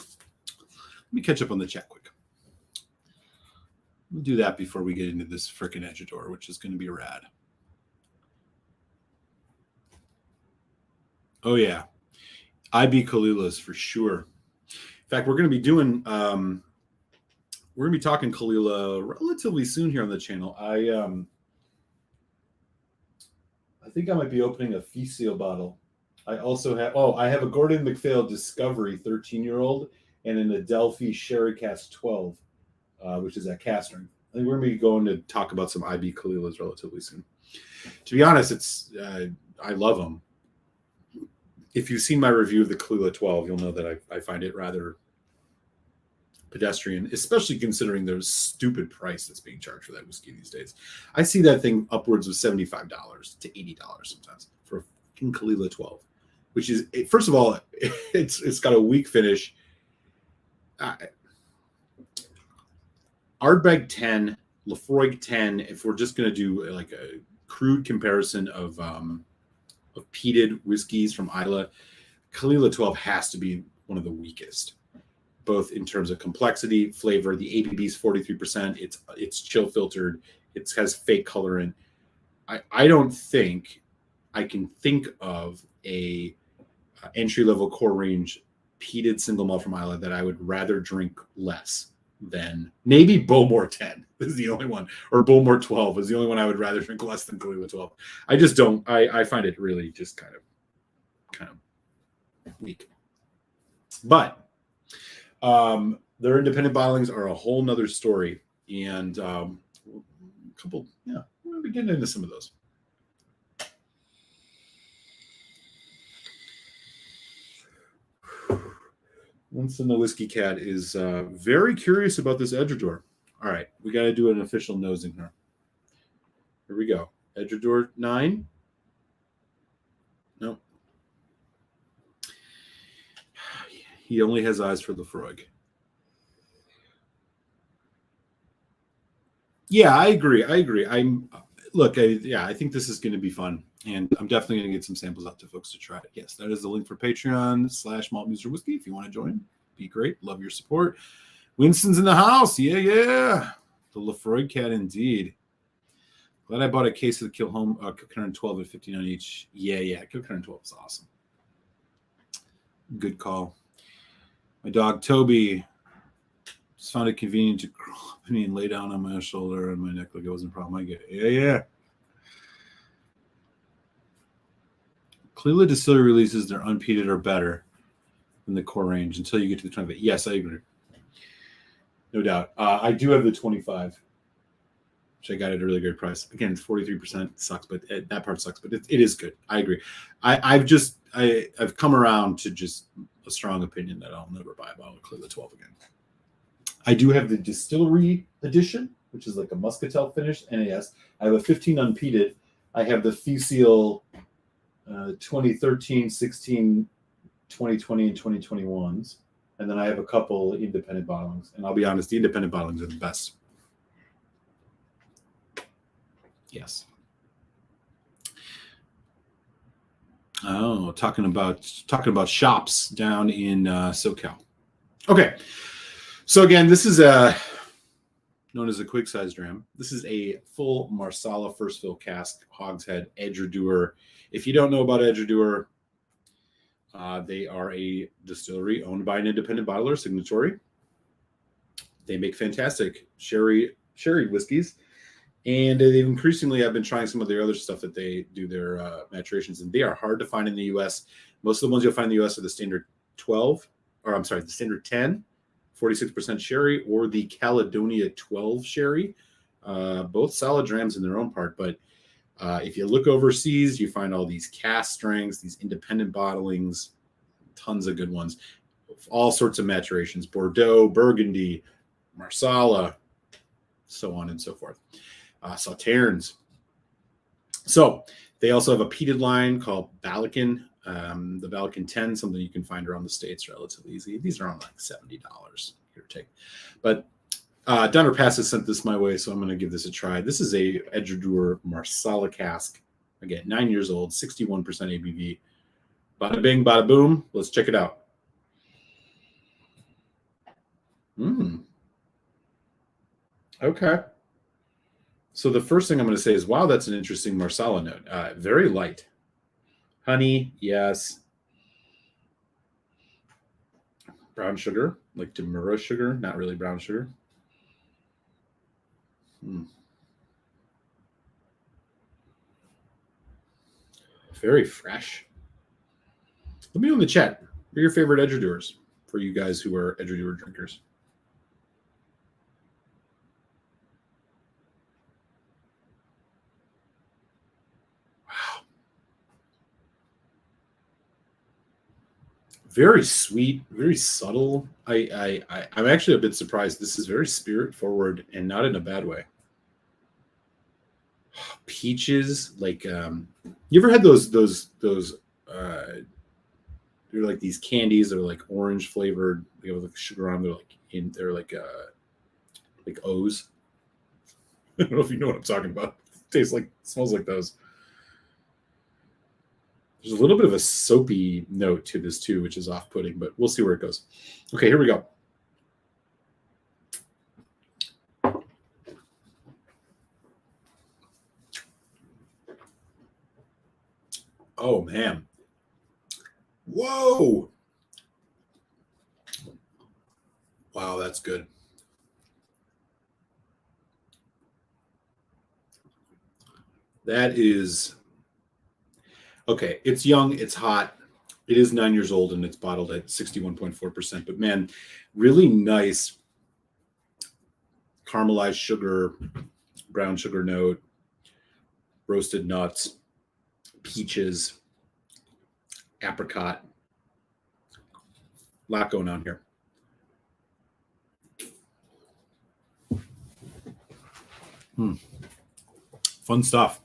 me catch up on the chat quick. We'll do that before we get into this frickin' Edgador, which is going to be rad. Oh, yeah. IB Kalilas for sure. In fact, we're going to be doing, we're going to be talking Kalila relatively soon here on the channel. I think I might be opening a Ficio bottle. I also have, I have a Gordon MacPhail Discovery 13-year-old and an Adelphi Sherry Cask 12. Which is at Castering. I think we're going to be going to talk about some IB Kalilas relatively soon. To be honest, it's I love them. If you've seen my review of the Kalila 12, you'll know that I find it rather pedestrian, especially considering the stupid price that's being charged for that whiskey these days. I see that thing upwards of $75 to $80 sometimes for a fucking Kalila 12, which is, first of all, it's got a weak finish. Ardbeg 10, Lafroig 10. If we're just going to do like a crude comparison of peated whiskeys from Islay, Kalila 12 has to be one of the weakest, both in terms of complexity, flavor. The ABV is 43%. It's chill filtered. It has fake colorant. I don't think I can think of a entry level core range peated single malt from Islay that I would rather drink less than maybe Bowmore 10 is the only one, or Bowmore 12 is the only one I would rather drink less than Kalila 12. I just don't. I find it really just kind of weak. But their independent bottlings are a whole nother story, and a couple. Yeah, we're gonna be getting into some of those. Winston the Whiskey Cat is very curious about this Edgador. All right, we got to do an official nosing here. Here we go. Edgador 9. Nope. He only has eyes for the Lafroig. Yeah, I agree. I think this is going to be fun. And I'm definitely going to get some samples out to folks to try it. Yes, that is the link for Patreon/MaltMuser Whiskey. If you want to join, be great. Love your support. Winston's in the house. Yeah. The Lafroig Cat, indeed. Glad I bought a case of the Kilhome 12 at $59 each. Yeah. Kilhome 12 is awesome. Good call. My dog, Toby, just found it convenient to crawl up me and lay down on my shoulder and my neck like it wasn't a problem. I get it. Yeah. Kalila Distillery releases their unpeated are better than the core range until you get to the 25. Yes, I agree. No doubt. I do have the 25, which I got at a really great price. Again, it's 43%. Sucks, but that part sucks. But it is good. I agree. I've come around to just a strong opinion that I'll never buy a bottle of Kalila 12 again. I do have the distillery edition, which is like a muscatel finish NAS. I have a 15 unpeated. I have the Ficio 2013, 16, 2020, and 2021s. And then I have a couple independent bottlings. And I'll be honest, the independent bottlings are the best. Yes. Oh, talking about shops down in SoCal. Okay. So again, this is known as a quick size dram. This is a full Marsala first fill cask hogshead Edgador. If you don't know about Edgador, they are a distillery owned by an independent bottler, Signatory. They make fantastic sherry whiskeys, And they've increasingly, I've been trying some of their other stuff that they do their maturations, and they are hard to find in the U.S. Most of the ones you'll find in the U.S. are the standard 12, or I'm sorry, the standard 10, 46% sherry, or the Caledonia 12 sherry. Both solid drams in their own part, but if you look overseas, you find all these cask strengths, these independent bottlings, tons of good ones, all sorts of maturations, Bordeaux, Burgundy, Marsala, so on and so forth. Sauternes. So they also have a peated line called Balakin, the Balakin 10, something you can find around the States relatively easy. These are on like $70, give or take. But Donner Pass has sent this my way, so I'm going to give this a try. This is a Edradour Marsala cask. Again, 9 years old, 61% ABV. Bada bing, bada boom. Let's check it out. Okay. So the first thing I'm going to say is, wow, that's an interesting Marsala note. Very light. Honey, yes. Brown sugar, like Demura sugar, not really brown sugar. Very fresh. Let me know in the chat. What are your favorite Edradours for you guys who are Edradour drinkers? Very sweet, very subtle. I'm actually a bit surprised. This is very spirit forward and not in a bad way. Peaches, like you ever had those they're like these candies that are like orange flavored. They have like sugar on. They're like O's. I don't know if you know what I'm talking about. Smells like those. There's a little bit of a soapy note to this too, which is off-putting, but we'll see where it goes. Okay, here we go. Oh, man. Whoa. Wow, that's good. That is... Okay, it's young, it's hot. It is 9 years old, and it's bottled at 61.4%. But, man, really nice caramelized sugar, brown sugar note, roasted nuts, peaches, apricot. A lot going on here. Fun stuff.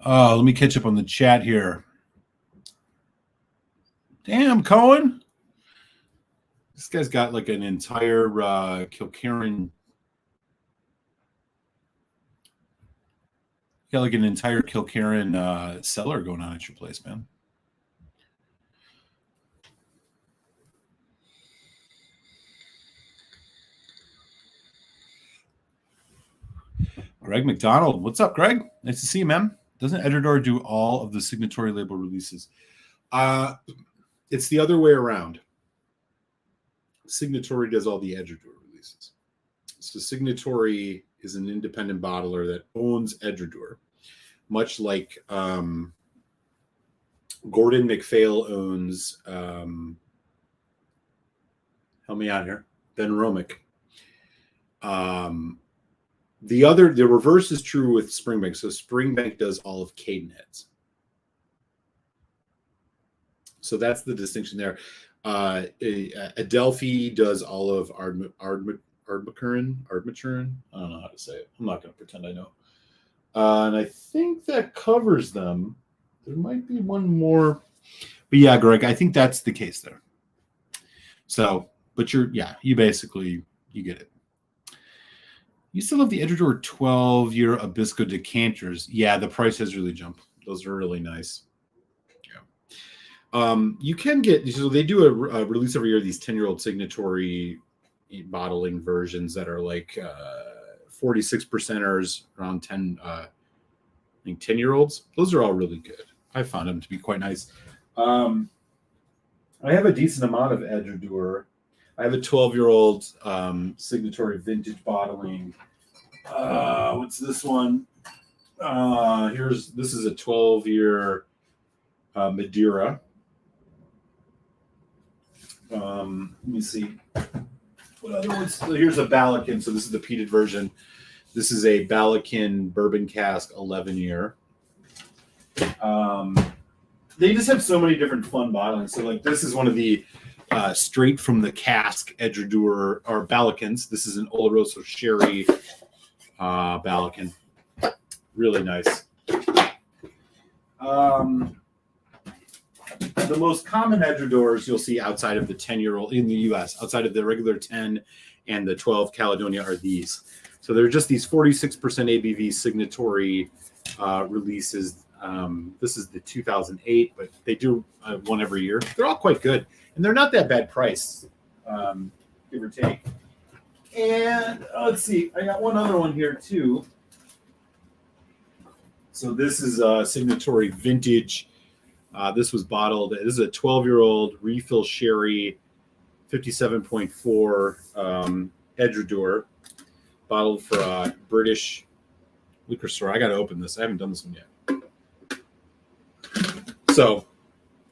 Let me catch up on the chat here. Damn, Cohen. This guy's got like an entire Kilkerran. Got like an entire Kilkerran cellar going on at your place, man. Greg McDonald. What's up, Greg? Nice to see you, man. Doesn't Edradour do all of the signatory label releases? It's the other way around. Signatory does all the Edradour releases. So Signatory is an independent bottler that owns Edradour, much like Gordon MacPhail owns, help me out here, Ben Romick. The reverse is true with Springbank. So Springbank does all of Cadenhead's. So that's the distinction there. Adelphi does all of Ardmaturin. I don't know how to say it. I'm not going to pretend I know. And I think that covers them. There might be one more. But yeah, Greg, I think that's the case there. So, but you basically, you get it. You still have the Edradour 12-year Abisco decanters. Yeah, the price has really jumped. Those are really nice. Yeah. You can get, so they do a release every year, these 10-year-old signatory bottling versions that are like 46%ers, around 10, I think 10-year-olds. Those are all really good. I found them to be quite nice. I have a decent amount of Edradour. I have a 12-year-old signatory vintage bottling What's this one? This is a 12-year Madeira. Let me see. What other ones? So here's a Balakin. So this is the peated version. This is a Balakin bourbon cask 11-year. They just have so many different fun bottlings. So like this is one of the straight from the cask Edredure or Balakins. This is an Oloroso sherry Balakin. Really nice. The most common Edredures you'll see outside of the 10-year-old in the U.S., outside of the regular 10 and the 12 Caledonia, are these. So they're just these 46% ABV signatory releases. This is the 2008, but they do one every year. They're all quite good, and they're not that bad price, give or take. And let's see, I got one other one here too. So this is a signatory vintage. This was bottled. This is a 12-year-old refill sherry, 57.4 Edredure, bottled for a British liquor store. I got to open this. I haven't done this one yet. So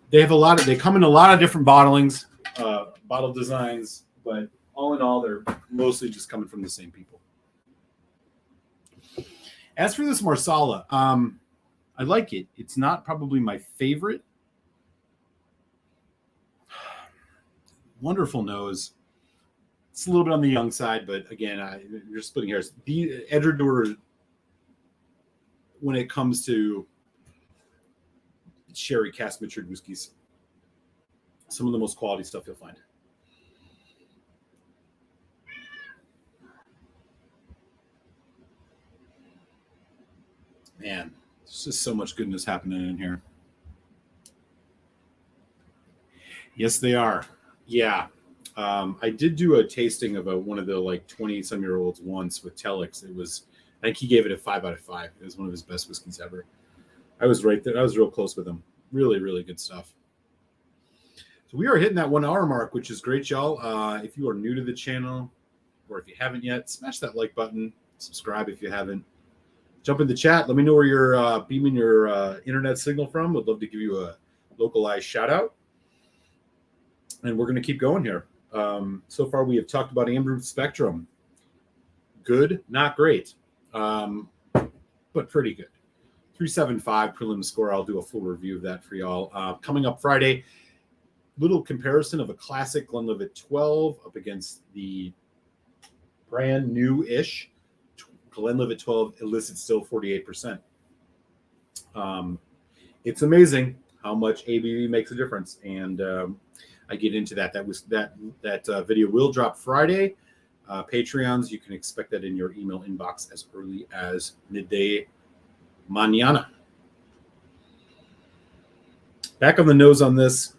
they have they come in a lot of different bottlings, bottle designs, but all in all, they're mostly just coming from the same people. As for this Marsala, I like it. It's not probably my favorite. Wonderful nose. It's a little bit on the young side, but again, you're splitting hairs. The Edredure, when it comes to sherry cask matured whiskeys, some of the most quality stuff you'll find. Man, there's just so much goodness happening in here. Yes, they are. Yeah. I did do a tasting of one of the like 20-some-year-olds once with Telex. I think he gave it a 5 out of 5. It was one of his best whiskeys ever. I was right there. I was real close with him. Really, really good stuff. So we are hitting that 1 hour mark, which is great, y'all. If you are new to the channel, or if you haven't yet, smash that like button. Subscribe if you haven't. Jump in the chat. Let me know where you're beaming your internet signal from. Would love to give you a localized shout out. And we're going to keep going here. So far, we have talked about Amrut Spectrum. Good, not great, but pretty good. 375 prelim score. I'll do a full review of that for y'all. Coming up Friday, little comparison of a classic Glenlivet 12 up against the brand new-ish Glenlivet 12 illicit still 48%. It's amazing how much ABV makes a difference, and I get into that. That video will drop Friday. Patreons, you can expect that in your email inbox as early as midday mañana. Back on the nose on this,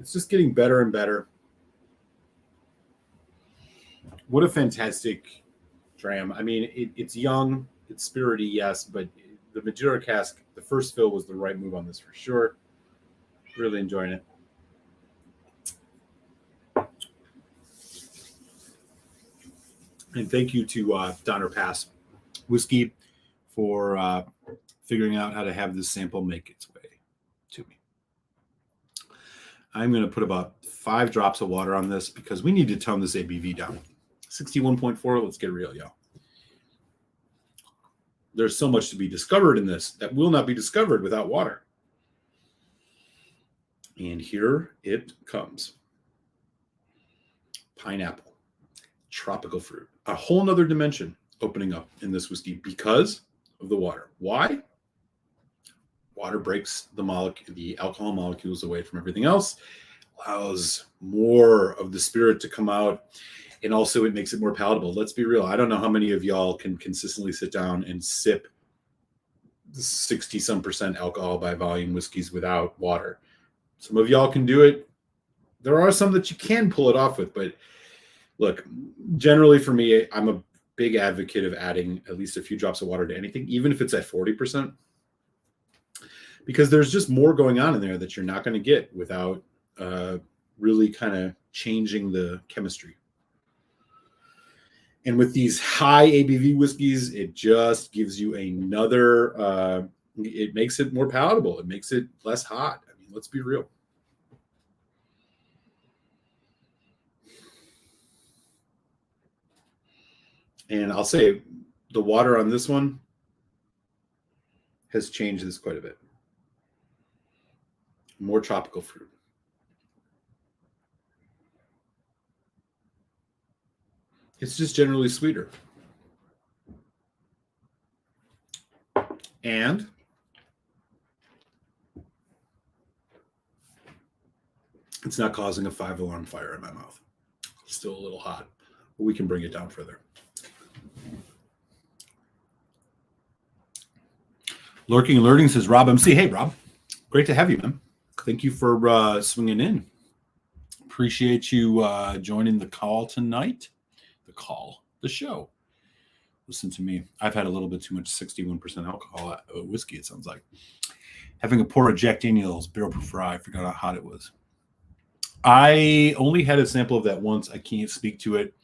it's just getting better and better. What a fantastic dram. I mean, it's young, it's spirity, yes, but the Madeira cask, the first fill was the right move on this for sure. Really enjoying it. And thank you to Donner Pass Whisky for figuring out how to have this sample make its way to me. I'm going to put about 5 drops of water on this because we need to tone this ABV down. 61.4, let's get real, y'all. There's so much to be discovered in this that will not be discovered without water. And here it comes. Pineapple, tropical fruit, a whole nother dimension opening up in this whiskey because of the water. Why? Water breaks the alcohol molecules away from everything else, allows more of the spirit to come out, and also it makes it more palatable. Let's be real. I don't know how many of y'all can consistently sit down and sip 60-some% alcohol by volume whiskeys without water. Some of y'all can do it. There are some that you can pull it off with, but look, generally for me, I'm a big advocate of adding at least a few drops of water to anything, even if it's at 40%, because there's just more going on in there that you're not going to get without really kind of changing the chemistry. And with these high ABV whiskeys, it just gives you another, it makes it more palatable. It makes it less hot. I mean, let's be real. And I'll say the water on this one has changed this quite a bit. More tropical fruit. It's just generally sweeter. And it's not causing a 5-alarm fire in my mouth. It's still a little hot, but we can bring it down further. Lurking and Learning says, Rob MC. Hey, Rob. Great to have you, man. Thank you for swinging in. Appreciate you joining the call tonight. The show. Listen to me. I've had a little bit too much 61% alcohol whiskey, it sounds like. Having a pour of Jack Daniel's barrel proof rye. I forgot how hot it was. I only had a sample of that once. I can't speak to it.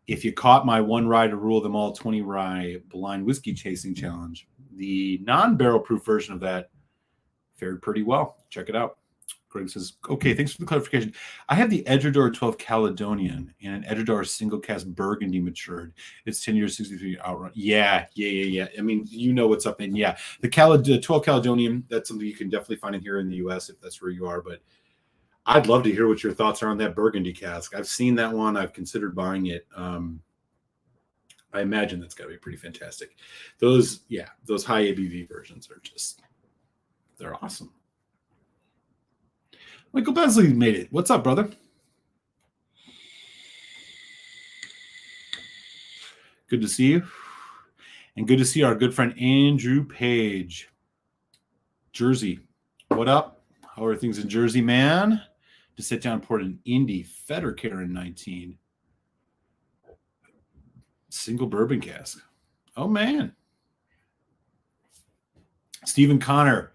If you caught my one rye to rule them all 20 rye blind whiskey tasting challenge, the non-barrel proof version of that fared pretty well. Check it out. Greg says, okay, thanks for the clarification. I have the Edredor 12 Caledonian and an Edredor single cask Burgundy matured. It's 10 years, 63 outrun. Yeah. I mean, you know what's up. And yeah, the 12 Caledonian, that's something you can definitely find in here in the US if that's where you are. But I'd love to hear what your thoughts are on that Burgundy cask. I've seen that one. I've considered buying it. I imagine that's got to be pretty fantastic. Those high ABV versions are just, they're awesome. Michael Besley made it. What's up, brother? Good to see you. And good to see our good friend Andrew Page. Jersey. What up? How are things in Jersey, man? To sit down and poured an Indy Fetter Karen 19. Single bourbon cask. Oh, man. Stephen Connor.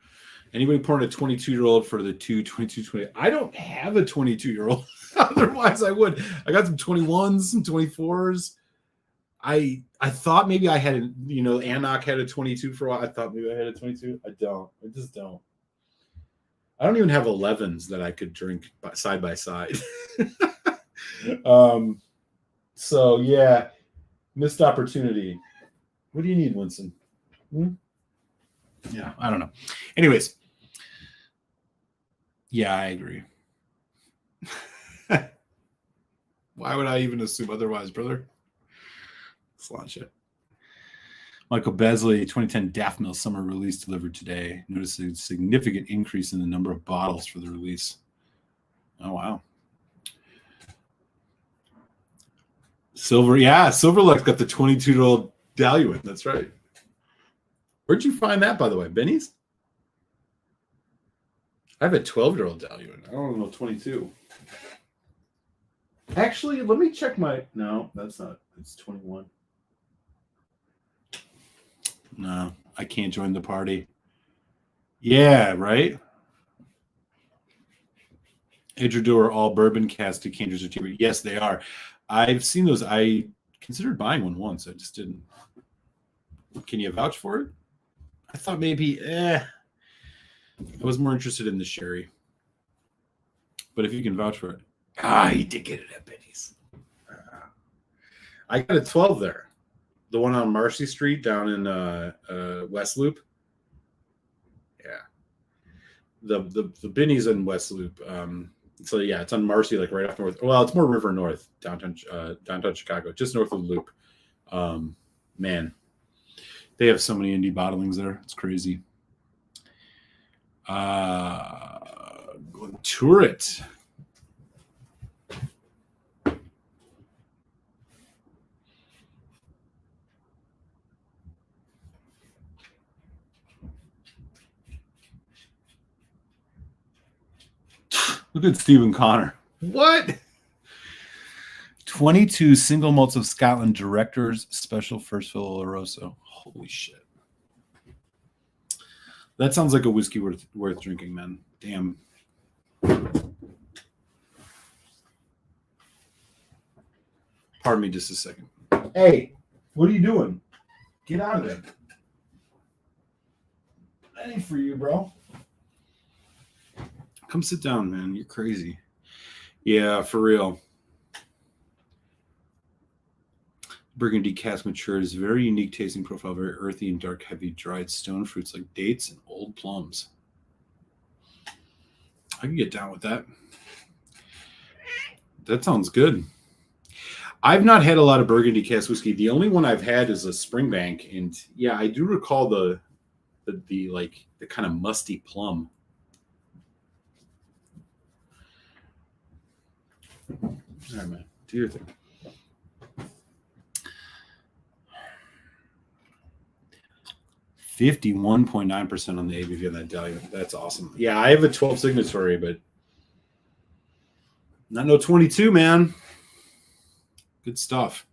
Anybody pouring a 22-year-old for the 22-20? I don't have a 22-year-old. Otherwise, I would. I got some 21s, some 24s. I thought maybe I had, Anok had a 22 for a while. I thought maybe I had a 22. I don't. I just don't. I don't even have 11s that I could drink side by side. So, yeah, missed opportunity. What do you need, Winston? Yeah, I don't know. Anyways. Yeah, I agree. Why would I even assume otherwise, brother? Let's launch it. Michael Besley, 2010 Daffmill summer release delivered today. Notice a significant increase in the number of bottles for the release. Oh, wow. Silverluck's got the 22-year-old Daluin. That's right. Where'd you find that, by the way? Benny's? I have a 12-year-old Daluin. I don't know, 22. Actually, let me check my... No, that's not. It's 21. No, I can't join the party. Yeah, right? Edredor all bourbon cask decanters are cheaper. Yes, they are. I've seen those. I considered buying one once. I just didn't. Can you vouch for it? I thought maybe, I was more interested in the sherry. But if you can vouch for it. You did get it at Benny's. I got a 12 there. The one on Marcy Street down in West Loop. Yeah. The Benny's in West Loop. So yeah, it's on Marcy, like right off north. Well, it's more River North, downtown Chicago, just north of the Loop. Man. They have so many indie bottlings there. It's crazy. Tour it. Look at Stephen Connor. What? 22 single malts of Scotland Directors Special First Fill Oloroso. Holy shit. That sounds like a whiskey worth drinking, man. Damn. Pardon me just a second. Hey, what are you doing? Get out of there. That ain't for you, bro. Come sit down, man. You're crazy. Yeah, for real. Burgundy cask matured is a very unique tasting profile, very earthy and dark, heavy, dried stone fruits like dates and old plums. I can get down with that. That sounds good. I've not had a lot of Burgundy cask whiskey. The only one I've had is a Springbank, and yeah, I do recall the kind of musty plum. All right, man, do your thing. 51.9% on the ABV on that dahlia. That's awesome. Yeah, I have a 12 signatory, but not no 22, man. Good stuff.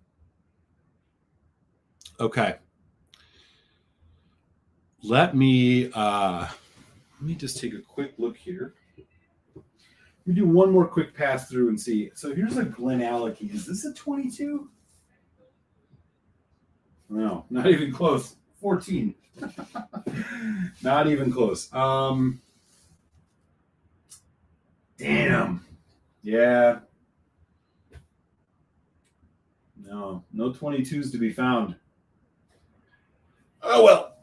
Okay. Let me just take a quick look here. Let me do one more quick pass through and see. So here's a Glenallachie. Is this a 22? No, not even close. 14. Not even close. Damn. Yeah. No 22s to be found. Oh, well.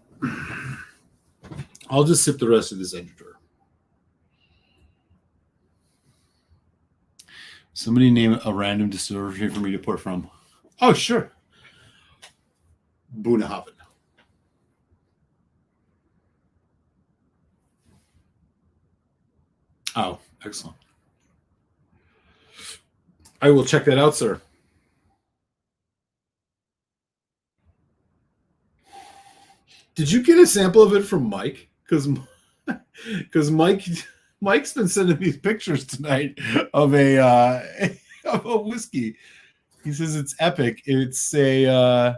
I'll just sip the rest of this editor. Somebody name a random distillery for me to pour from. Oh, sure. Boonhaven. Oh, excellent. I will check that out, sir. Did you get a sample of it from Mike? Because Mike's been sending these pictures tonight of a of a whiskey. He says it's epic. It's a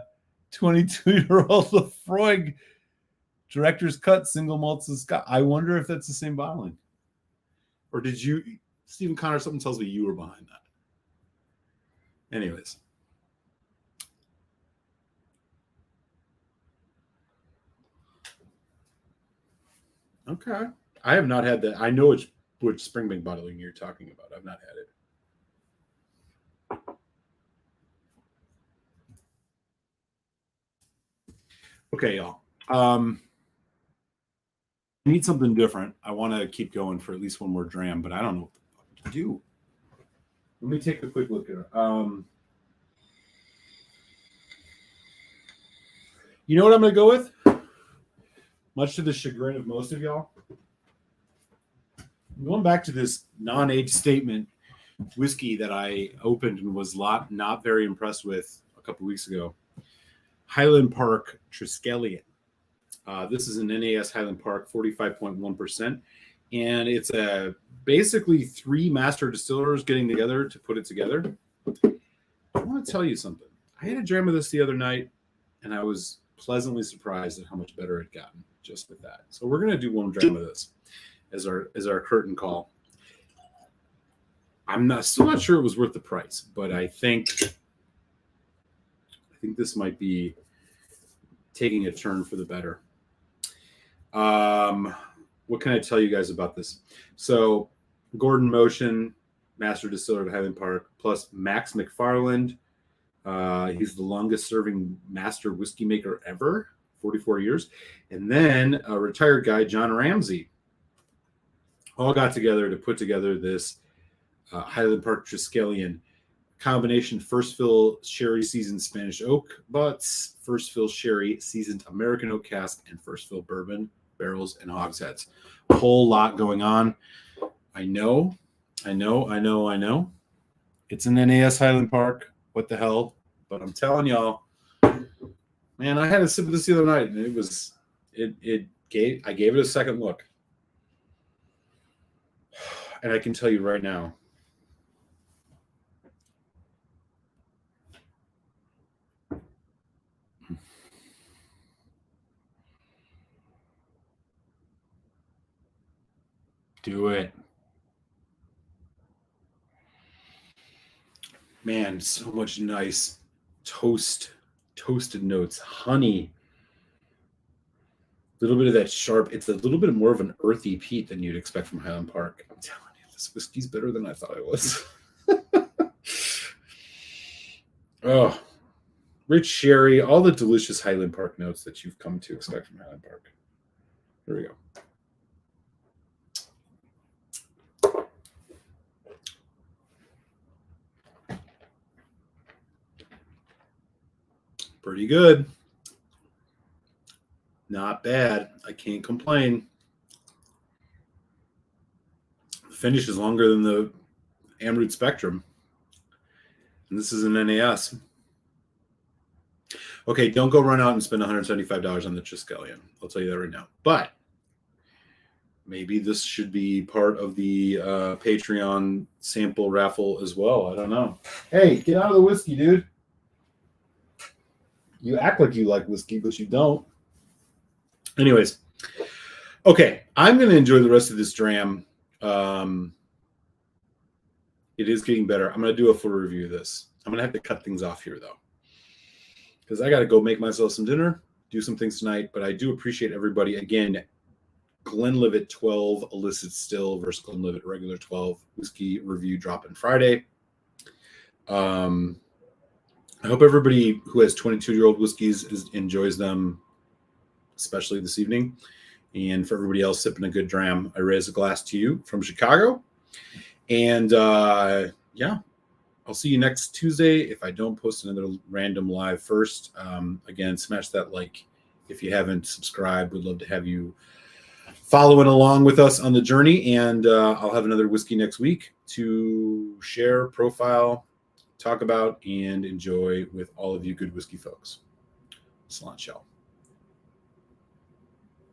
22-year-old Lefroy Director's Cut single malt Scotch. I wonder if that's the same bottling, or did you, Stephen Connor? Something tells me you were behind that. Anyways. Okay. I have not had that. I know which Springbank bottling you're talking about. I've not had it. Okay, y'all. I need something different. I want to keep going for at least one more dram, but I don't know what the fuck to do. Let me take a quick look here. You know what I'm going to go with? Much to the chagrin of most of y'all. I'm going back to this non-age statement whiskey that I opened and was not very impressed with a couple weeks ago. Highland Park Triskelion. This is an NAS Highland Park, 45.1%. And it's basically 3 master distillers getting together to put it together. I want to tell you something. I had a dram of this the other night, and I was pleasantly surprised at how much better it gotten just with that. So we're going to do one dram of this as our curtain call. I'm still not sure it was worth the price, but I think this might be taking a turn for the better. What can I tell you guys about this? So Gordon Motion, master distiller at Highland Park, plus Max McFarland. He's the longest serving master whiskey maker ever, 44 years. And then a retired guy, John Ramsey, all got together to put together this Highland Park Triskelion combination first fill sherry seasoned Spanish oak butts, first fill sherry seasoned American oak cask, and first fill bourbon barrels and hogsheads. A whole lot going on. I know. It's an NAS Highland Park. What the hell? But I'm telling y'all, man, I had a sip of this the other night, and I gave it a second look. And I can tell you right now, do it. Man, so much nice toasted notes, honey, a little bit of that sharp. It's a little bit more of an earthy peat than you'd expect from Highland Park. I'm telling you, this whiskey's better than I thought it was. Oh, rich sherry, all the delicious Highland Park notes that you've come to expect from Highland Park. Here we go. Pretty good. Not bad. I can't complain. The finish is longer than the Amrut Spectrum. And this is an NAS. Okay, don't go run out and spend $175 on the Triskelion. I'll tell you that right now. But maybe this should be part of the Patreon sample raffle as well. I don't know. Hey, get out of the whiskey, dude. You act like you like whiskey, but you don't. Anyways, okay, I'm going to enjoy the rest of this dram. It is getting better. I'm going to do a full review of this. I'm going to have to cut things off here, though, because I got to go make myself some dinner, do some things tonight. But I do appreciate everybody. Again, Glenlivet 12 illicit still versus Glenlivet regular 12 whiskey review dropping Friday. I hope everybody who has 22-year-old whiskeys enjoys them, especially this evening. And for everybody else sipping a good dram, I raise a glass to you from Chicago. And yeah, I'll see you next Tuesday if I don't post another random live first. Again, smash that like if you haven't subscribed. We'd love to have you following along with us on the journey. And I'll have another whiskey next week to share, profile, talk about, and enjoy with all of you good whiskey folks. Salon Shell.